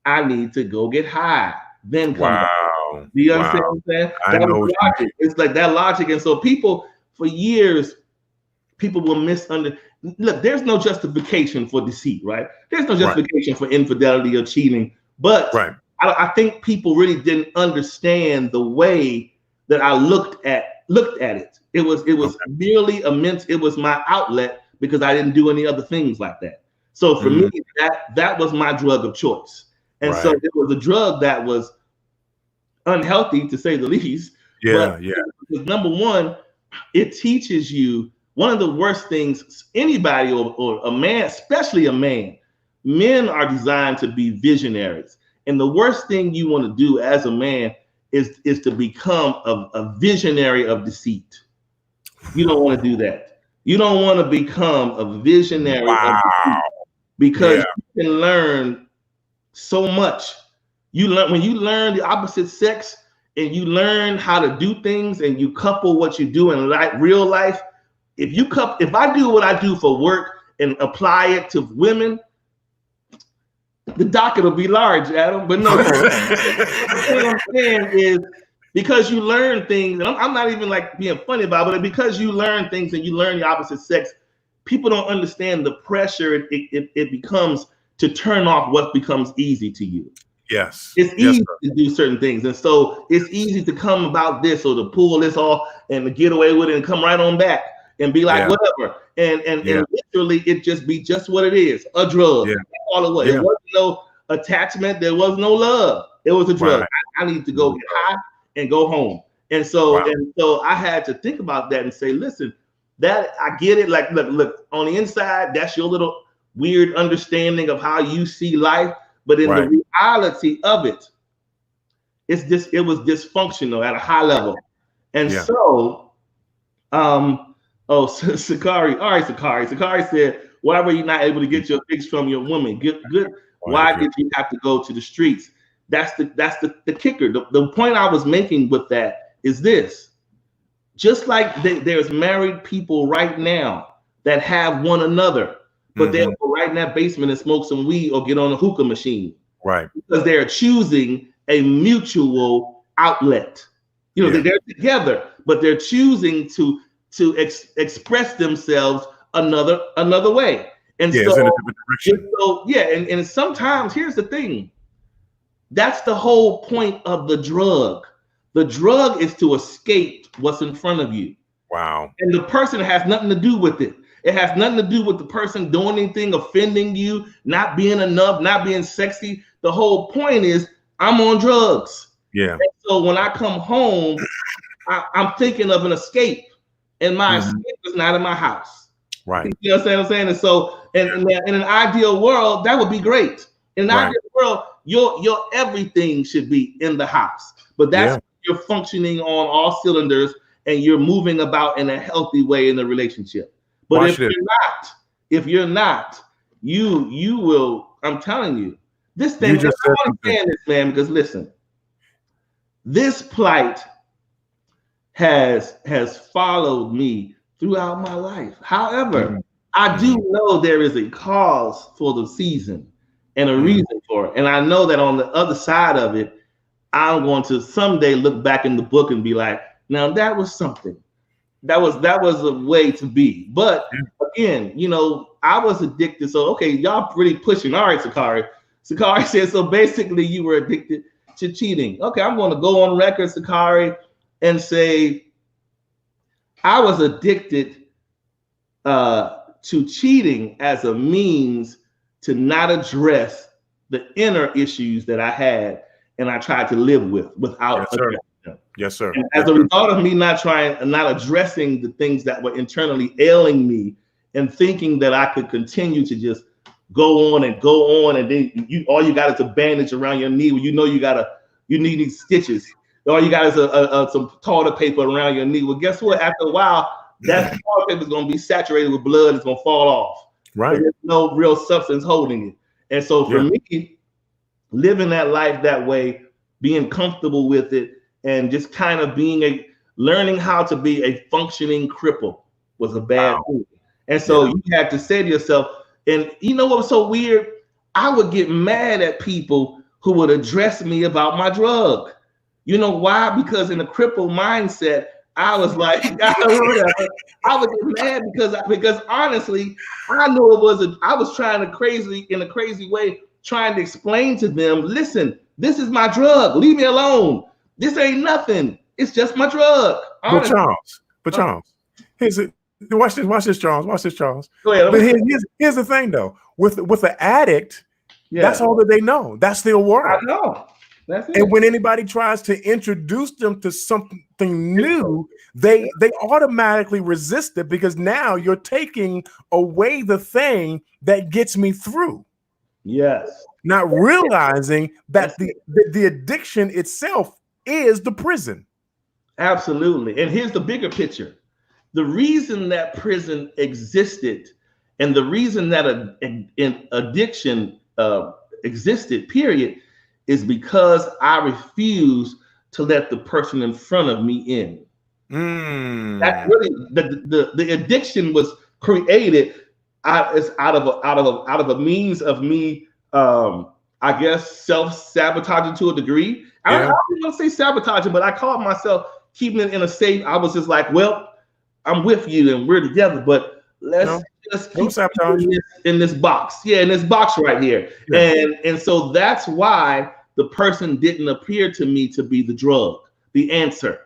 I need to go get high. Then come back. Do you understand what I'm saying? I know logic. It's like that logic. And so people, for years, people will misunderstand. Look, there's no justification for deceit, right? There's no justification for infidelity or cheating. But I think people really didn't understand the way that I looked at it. It was merely it was my outlet because I didn't do any other things like that. So for me, that was my drug of choice. And so it was a drug that was unhealthy, to say the least. Because number one, it teaches you one of the worst things anybody or a man, especially a man, men are designed to be visionaries. And the worst thing you want to do as a man is to become a visionary of deceit. You don't want to do that. You don't want to become a visionary of deceit, because you can learn so much. When you learn the opposite sex and you learn how to do things and you couple what you do in real life. If I do what I do for work and apply it to women, the docket will be large, Adam. But no, what I'm saying is, because you learn things, and I'm not even like being funny about it, but because you learn things and you learn the opposite sex, people don't understand the pressure it becomes to turn off what becomes easy to you. Yes. It's Yes, easy sir. to do certain things. And so it's easy to come about this or to pull this off and to get away with it and come right on back and be like, Yeah. whatever. And Yeah. literally it just be just what it is, a drug. Yeah. That's all it was. Yeah. It wasn't no attachment. There was no love. It was a drug. Right. I need to go get high and go home. And so, Wow. I had to think about that and say, listen, that I get it. Like, look, on the inside, that's your little weird understanding of how you see life. But in the reality of it, it was dysfunctional at a high level. And so, Sakari, all right, Sakari said, why were you not able to get your fix from your woman? Good. Why did you have to go to the streets? That's the kicker. The point I was making with that is this. Just like there's married people right now that have one another, but they'll go right in that basement and smoke some weed or get on a hookah machine. Right. Because they're choosing a mutual outlet. You know, they're together, but they're choosing to express themselves another way. And it's in a different direction. And sometimes here's the thing. That's the whole point of the drug. The drug is to escape what's in front of you. Wow. And the person has nothing to do with it. It has nothing to do with the person doing anything, offending you, not being enough, not being sexy. The whole point is I'm on drugs. Yeah. And so when I come home, I'm thinking of an escape, and my escape is not in my house. Right. You know what I'm saying? And so, in an ideal world, that would be great. In an ideal world, your everything should be in the house. But that's when you're functioning on all cylinders and you're moving about in a healthy way in the relationship. But if you're not, you will. I'm telling you, this thing. I want to say this, man, because listen, this plight has followed me throughout my life. However, I do know there is a cause for the season and a reason for it, and I know that on the other side of it, I'm going to someday look back in the book and be like, now that was something. That was a way to be. But again, you know, I was addicted. So, okay, y'all pretty pushing. All right, Sakari. Sakari said, so basically you were addicted to cheating. Okay, I'm going to go on record, Sakari, and say I was addicted to cheating as a means to not address the inner issues that I had and I tried to live without addressing them. Yes, sir. And as a result of me not addressing the things that were internally ailing me and thinking that I could continue to just go on, and then all you got is a bandage around your knee. You know you need these stitches. All you got is some toilet paper around your knee. Well, guess what? After a while, that toilet paper is going to be saturated with blood. It's going to fall off. Right. There's no real substance holding it. And so for me, living that life that way, being comfortable with it, and just kind of learning how to be a functioning cripple was a bad thing. And so you had to say to yourself, and you know what was so weird? I would get mad at people who would address me about my drug. You know why? Because in a cripple mindset, I was like, I would get mad because honestly, I knew I was trying to in a crazy way, trying to explain to them, listen, this is my drug. Leave me alone. This ain't nothing. It's just my drug. Honestly. But Charles, watch this, Charles. Watch this, Charles. Go ahead. But here's the thing, though. With the addict, that's all that they know. That's their world. I know. That's it. And when anybody tries to introduce them to something new, they automatically resist it because now you're taking away the thing that gets me through. Yes. Not realizing that the addiction itself is the prison. Absolutely. And here's the bigger picture. The reason that prison existed and the reason that addiction existed, period, is because I refused to let the person in front of me in. That's really the addiction was created out of a means of me, I guess, self-sabotaging to a degree. I don't want to say sabotaging, but I called myself keeping it in a safe. I was just like, well, I'm with you and we're together, but let's keep in this box. Yeah, in this box right here. Yeah. And so that's why the person didn't appear to me to be the drug, the answer.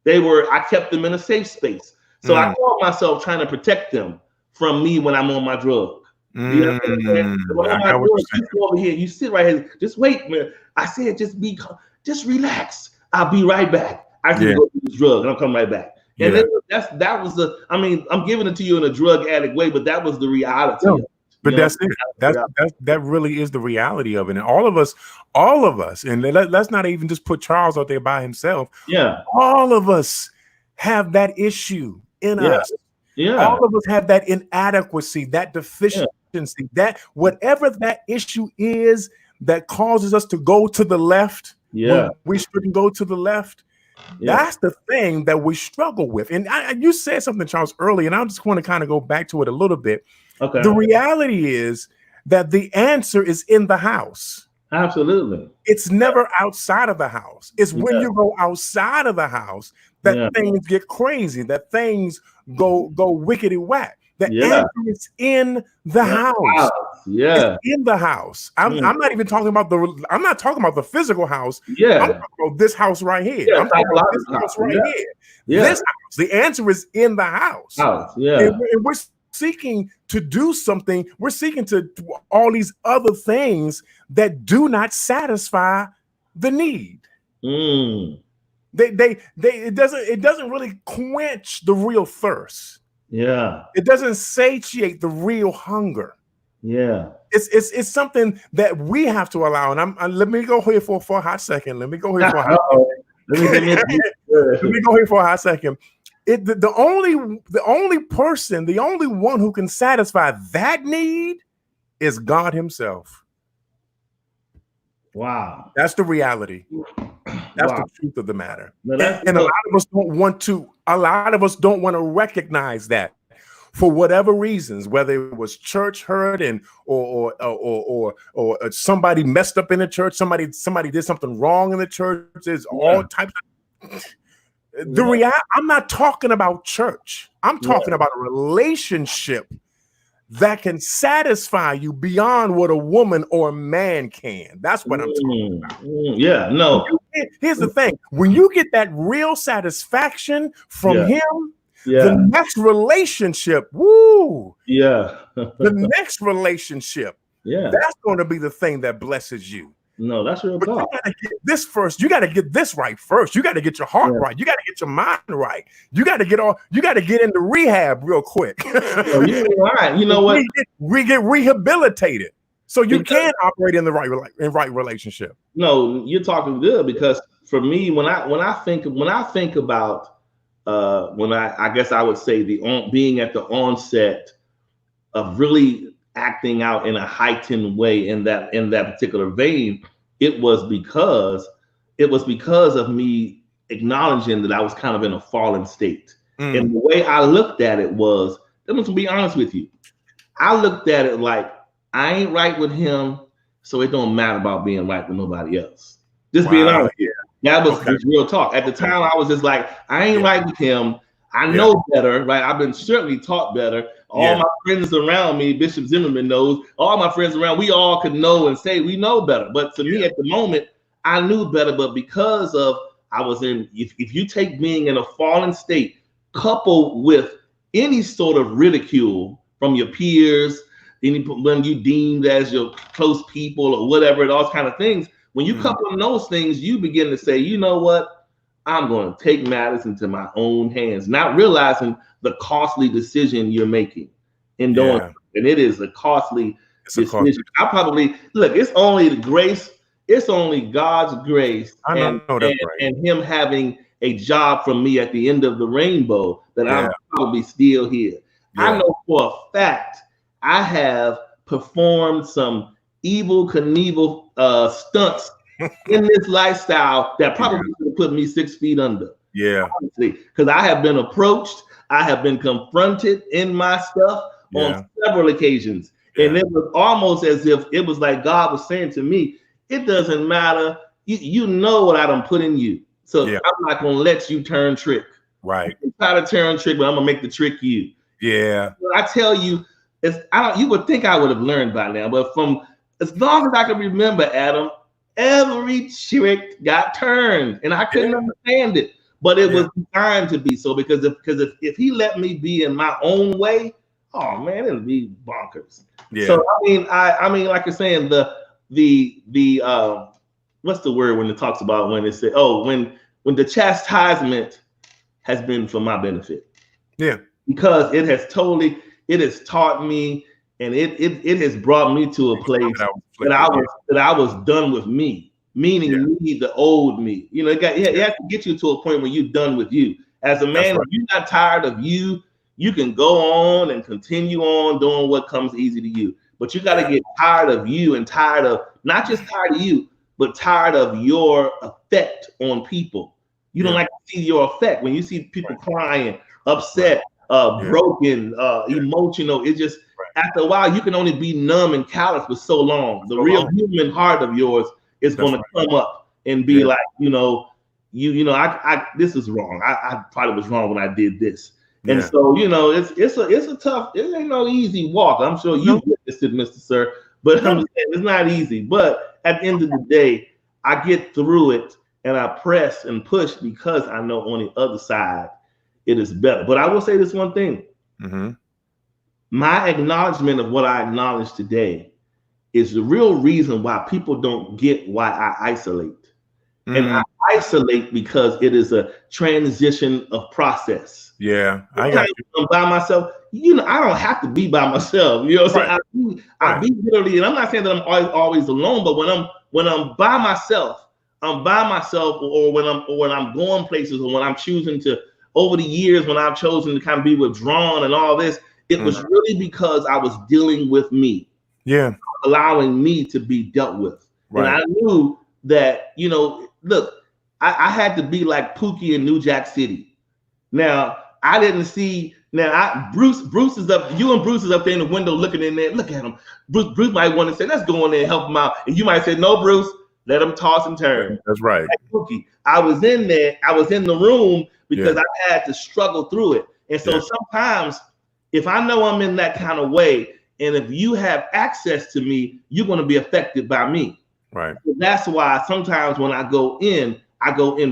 I kept them in a safe space. So I called myself trying to protect them from me when I'm on my drug. You know what I'm saying? When I'm on my drug, you go over here, you sit right here, just wait, man. I said, just relax. I'll be right back. I can go do this drug and I'll come right back. And then that was I'm giving it to you in a drug addict way, but that was the reality. No, but that's it. That really is the reality of it. And all of us, and let's not even just put Charles out there by himself. Yeah. All of us have that issue in us. Yeah. All of us have that inadequacy, that deficiency, that whatever that issue is that causes us to go to the left. Yeah. We shouldn't go to the left. That's the thing that we struggle with. And you said something, Charles, early, and I just want to kind of go back to it a little bit. Okay. The reality is that the answer is in the house. Absolutely. It's never outside of the house. It's when you go outside of the house that things get crazy, that things go wickety whack. The answer is in the house. Yeah. It's in the house. I'm not even talking about I'm not talking about the physical house. Yeah. I'm talking about this house right here. I'm talking about this house right here. Yeah. This house. The answer is in the house. Yeah. And we're seeking to do something. We're seeking to do all these other things that do not satisfy the need. It doesn't really quench the real thirst. Yeah. It doesn't satiate the real hunger. Yeah. It's something that we have to allow. And let me go here for a hot second. Let me go here for a hot second. Let me go here for a hot second. The only person, the only one who can satisfy that need is God himself. Wow. That's the reality. That's the truth of the matter. And a lot of us don't want to recognize that for whatever reasons, whether it was church hurt and or somebody messed up in the church, somebody did something wrong in the church. There's all types of I'm not talking about church. I'm talking about a relationship that can satisfy you beyond what a woman or a man can. That's what I'm talking about. Here's the thing. When you get that real satisfaction from him, the next relationship, the next relationship, that's going to be the thing that blesses you. No, that's real talk. You gotta get this first. You got to get this right first. You got to get your heart right. You got to get your mind right. You got to get into rehab real quick. You're right. You know what? We get rehabilitated so you can operate in the right relationship. No, you're talking good, because for me, when I think about I guess I would say being at the onset of really acting out in a heightened way in that particular vein, it was because of me acknowledging that I was kind of in a fallen state. And the way I looked at it was, I'm gonna be honest with you, I looked at it like I ain't right with him, so it don't matter about being right with nobody else. Just being honest here. That was real talk. At the time, I was just like, I ain't right with him. I know better, right? I've been certainly taught better. All my friends around me, Bishop Zimmerman knows, all my friends around, we all could know and say we know better. But to me at the moment, I knew better. But because of if you take being in a fallen state, coupled with any sort of ridicule from your peers, when you deemed as your close people or whatever, those kind of things, when you couple those things, you begin to say, you know what? I'm going to take matters into my own hands, not realizing the costly decision you're making in doing it. And it is a costly decision. I probably it's only the grace. It's only God's grace and him having a job from me at the end of the rainbow that I'm probably still here. I know for a fact I have performed some evil Knievel stunts in this lifestyle that probably could have put me 6 feet under. Honestly, because I have been approached, I have been confronted in my stuff on several occasions. And it was almost as if it was like God was saying to me, it doesn't matter. You know what I done put in you. So I'm not going to let you turn trick. Right. You try to turn trick, but I'm going to make the trick you. Yeah. When I tell you, you would think I would have learned by now, but from as long as I can remember, Adam, every trick got turned, and I couldn't understand it. But it was designed to be so, because if he let me be in my own way, oh man, it'll be bonkers. Yeah. So I mean, like you're saying, the what's the word when it talks about when it said, oh, when the chastisement has been for my benefit. Yeah. Because it has taught me, and it has brought me to a place that I was done with me, meaning me, the old me. You know, it has to get you to a point where you're done with you. As a man, if you're not tired of you, you can go on and continue on doing what comes easy to you. But you got to get tired of you, and tired of, not just tired of you, but tired of your effect on people. You don't like to see your effect. When you see people crying, upset, broken, emotional, it just, after a while, you can only be numb and callous for so long. The real human heart of yours is going to come up and be like, I this is wrong. I probably was wrong when I did this. And so, it's a tough, it ain't no easy walk. I'm sure you witnessed it, Mr. Sir, but I'm saying it's not easy. But at the end of the day, I get through it, and I press and push, because I know on the other side it is better. But I will say this one thing. Mm-hmm. My acknowledgement of what I acknowledge today is the real reason why people don't get why I isolate. Mm-hmm. And I isolate because it is a transition of process. Yeah, I got you. I'm by myself. I don't have to be by myself. You know what I'm saying? I be literally, and I'm not saying that I'm always alone, but when I'm by myself, or when I'm going places, or when I'm choosing to, over the years, when I've chosen to kind of be withdrawn and all this, it was really because I was dealing with me. Yeah. Allowing me to be dealt with. Right. And I knew that, look, I had to be like Pookie in New Jack City. Now, I didn't see, Bruce is up, you and Bruce is up there in the window looking in there, look at him. Bruce might want to say, let's go in there and help him out. And you might say, no, Bruce, let him toss and turn. That's right. Like Pookie. I was in there, I was in the room because I had to struggle through it. And so sometimes, if I know I'm in that kind of way, and if you have access to me, you're going to be affected by me. Right. So that's why sometimes when I go in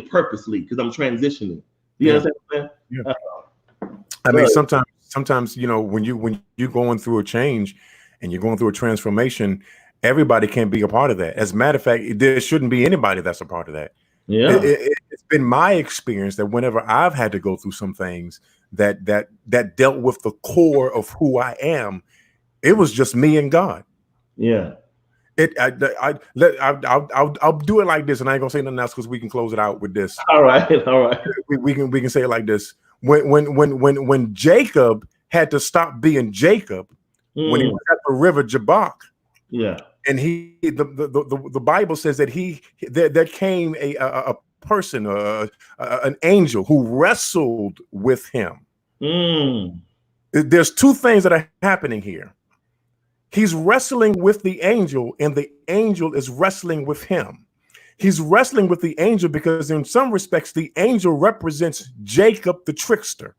purposely, because I'm transitioning. You know what I'm saying? Yeah. I mean, sometimes, when you're going through a change and you're going through a transformation, everybody can't be a part of that. As a matter of fact, there shouldn't be anybody that's a part of that. Yeah. It's been my experience that whenever I've had to go through some things that dealt with the core of who I am, it was just me and God. Yeah. I'll do it like this, and I ain't gonna say nothing else because we can close it out with this. All right. We can say it like this. When Jacob had to stop being Jacob, when he was at the river Jabbok, and the Bible says that there came a person, an angel who wrestled with him. There's two things that are happening here. He's wrestling with the angel, and the angel is wrestling with him. He's wrestling with the angel because in some respects, the angel represents Jacob, the trickster.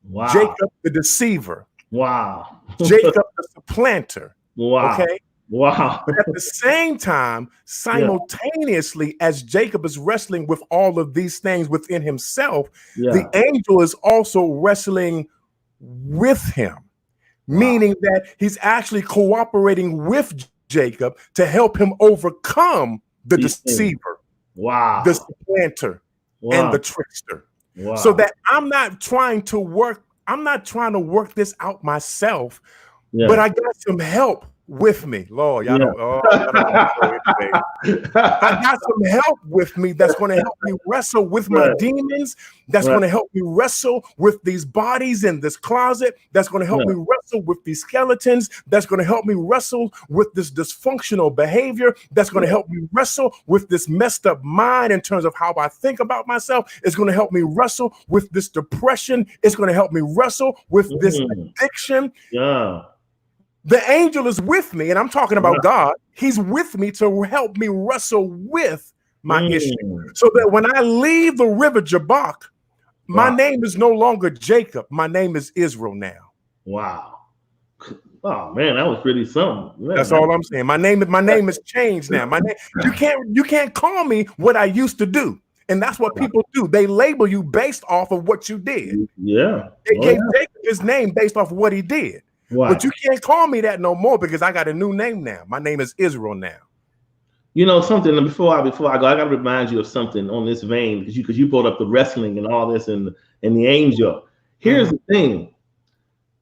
Wow. Jacob, the deceiver. Wow. Jacob, the supplanter. Wow. Okay. Wow. But at the same time, simultaneously, as Jacob is wrestling with all of these things within himself, the angel is also wrestling with him. Meaning that he's actually cooperating with Jacob to help him overcome the deceiver, the supplanter, and the trickster. Wow. So that I'm not trying to work this out myself, but I got some help with me. Lord, y'all don't I got some help with me that's going to help me wrestle with my demons, that's going to help me wrestle with these bodies in this closet, that's going to help me wrestle with these skeletons, that's going to help me wrestle with this dysfunctional behavior, that's going to help me wrestle with this messed up mind in terms of how I think about myself. It's going to help me wrestle with this depression. It's going to help me wrestle with this addiction. The angel is with me, and I'm talking about God. He's with me to help me wrestle with my issue. So that when I leave the river Jabbok, my name is no longer Jacob. My name is Israel now. Wow. Oh man, that was pretty something. Man, That's all I'm saying. My name is changed now. My name, you can't call me what I used to do. And that's what people do. They label you based off of what you did. Yeah. They gave Jacob his name based off of what he did. Wow. But you can't call me that no more because I got a new name now. My name is Israel now. You know something, before I go, I gotta remind you of something on this vein, because you brought up the wrestling and all this and the angel. Here's the thing.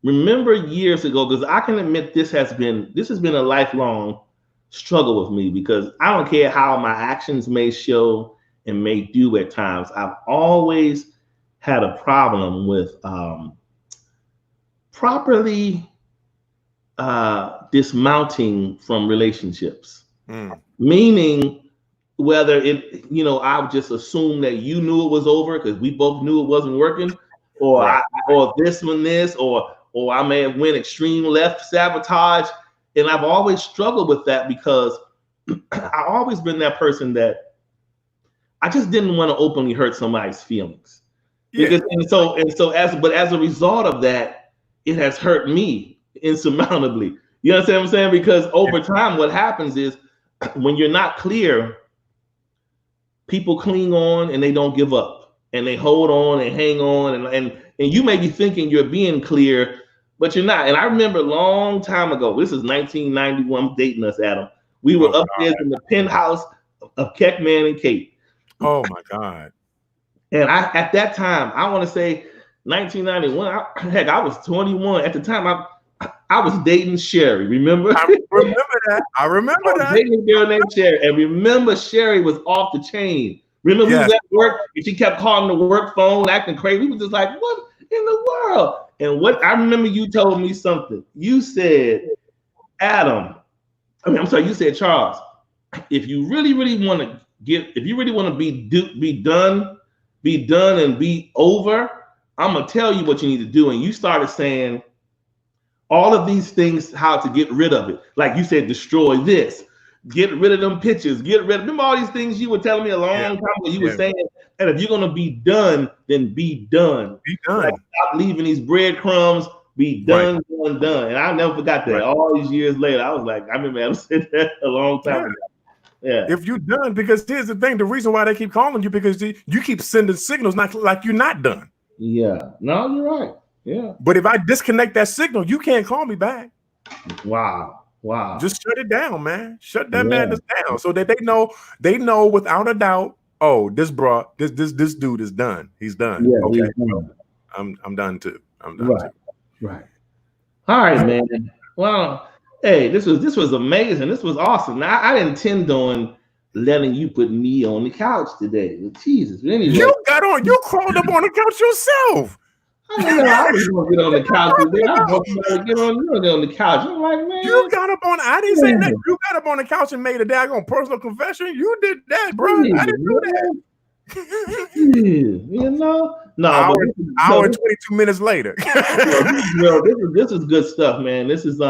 Remember years ago, because I can admit this has been a lifelong struggle with me, because I don't care how my actions may show and may do at times. I've always had a problem with properly dismounting from relationships. Meaning, whether it, I would just assume that you knew it was over because we both knew it wasn't working, or or this, or I may have went extreme left, sabotage. And I've always struggled with that, because I've always been that person that I just didn't want to openly hurt somebody's feelings. Because, as a result of that, it has hurt me insurmountably. You understand what I'm saying? Because over time, what happens is, when you're not clear, people cling on and they don't give up, and they hold on and hang on, and you may be thinking you're being clear, but you're not. And I remember a long time ago, this is 1991, dating us, Adam. We were upstairs in the penthouse of Keckman and Kate. Oh my God. And at that time, I want to say 1991, I was 21. At the time, I was dating Sherry. Remember? I remember that. Dating a girl named Sherry. And remember, Sherry was off the chain. Remember, we was at work and she kept calling the work phone, acting crazy. We were just like, what in the world? And what I remember, you told me something. You said, you said, Charles, if you really want to be done and be over, I'm gonna tell you what you need to do. And you started saying all of these things, how to get rid of it. Like you said, destroy this, get rid of them pictures, remember all these things you were telling me a long time ago. You were saying, and if you're gonna be done, then be done. Be done. Like, stop leaving these breadcrumbs. Be done, done. And I never forgot that. All these years later, I was like, I remember I said that a long time ago. Yeah. If you're done, because here's the thing, the reason why they keep calling you, because you keep sending signals like you're not done. Yeah. No, you're right. Yeah. But if I disconnect that signal, you can't call me back. Wow. Just shut it down, man. Shut that madness down, so that they know without a doubt, oh, this dude is done. He's done. Yeah, okay. I'm done too. I'm done too. Right. All right, man. Well, hey, this was amazing. This was awesome. Now, I didn't intend on letting you put me on the couch today. Jesus. Anyway. You crawled up on the couch yourself. I was going to get on the couch today. I was going to get on the couch. I'm like, man. You got up on, I didn't say that. You got up on the couch and made a daggone personal confession. You did that, bro. I didn't do that. You know? No, hour and 22 minutes later. This is good stuff, man. This is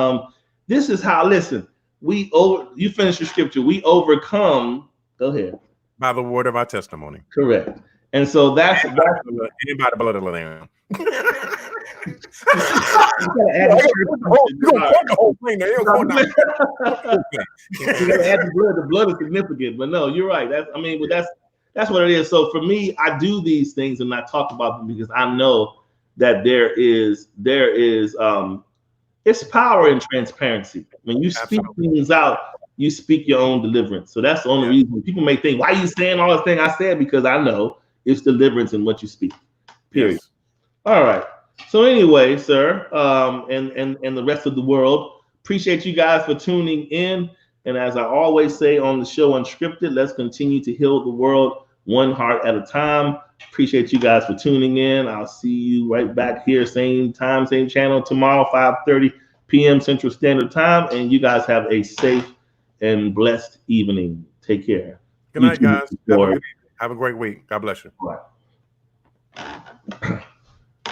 how, listen, you finish your scripture. We overcome, go ahead. By the word of our testimony. Correct. And so that's anybody blood of the lamb. You gotta add the whole thing. You gotta add the blood. The blood is significant, but no, you're right. That's what it is. So for me, I do these things and I talk about them because I know that there is it's power in transparency. When you speak things out, you speak your own deliverance. So that's the only reason people may think, why are you saying all the thing I said? Because I know it's deliverance in what you speak. Period. Yes. All right. So anyway, sir, and the rest of the world, appreciate you guys for tuning in. And as I always say on the show Unscripted, let's continue to heal the world one heart at a time. Appreciate you guys for tuning in. I'll see you right back here, same time, same channel tomorrow, 5:30 p.m. Central Standard Time. And you guys have a safe and blessed evening. Take care. Good night, guys. Have a great week. God bless you. Bye.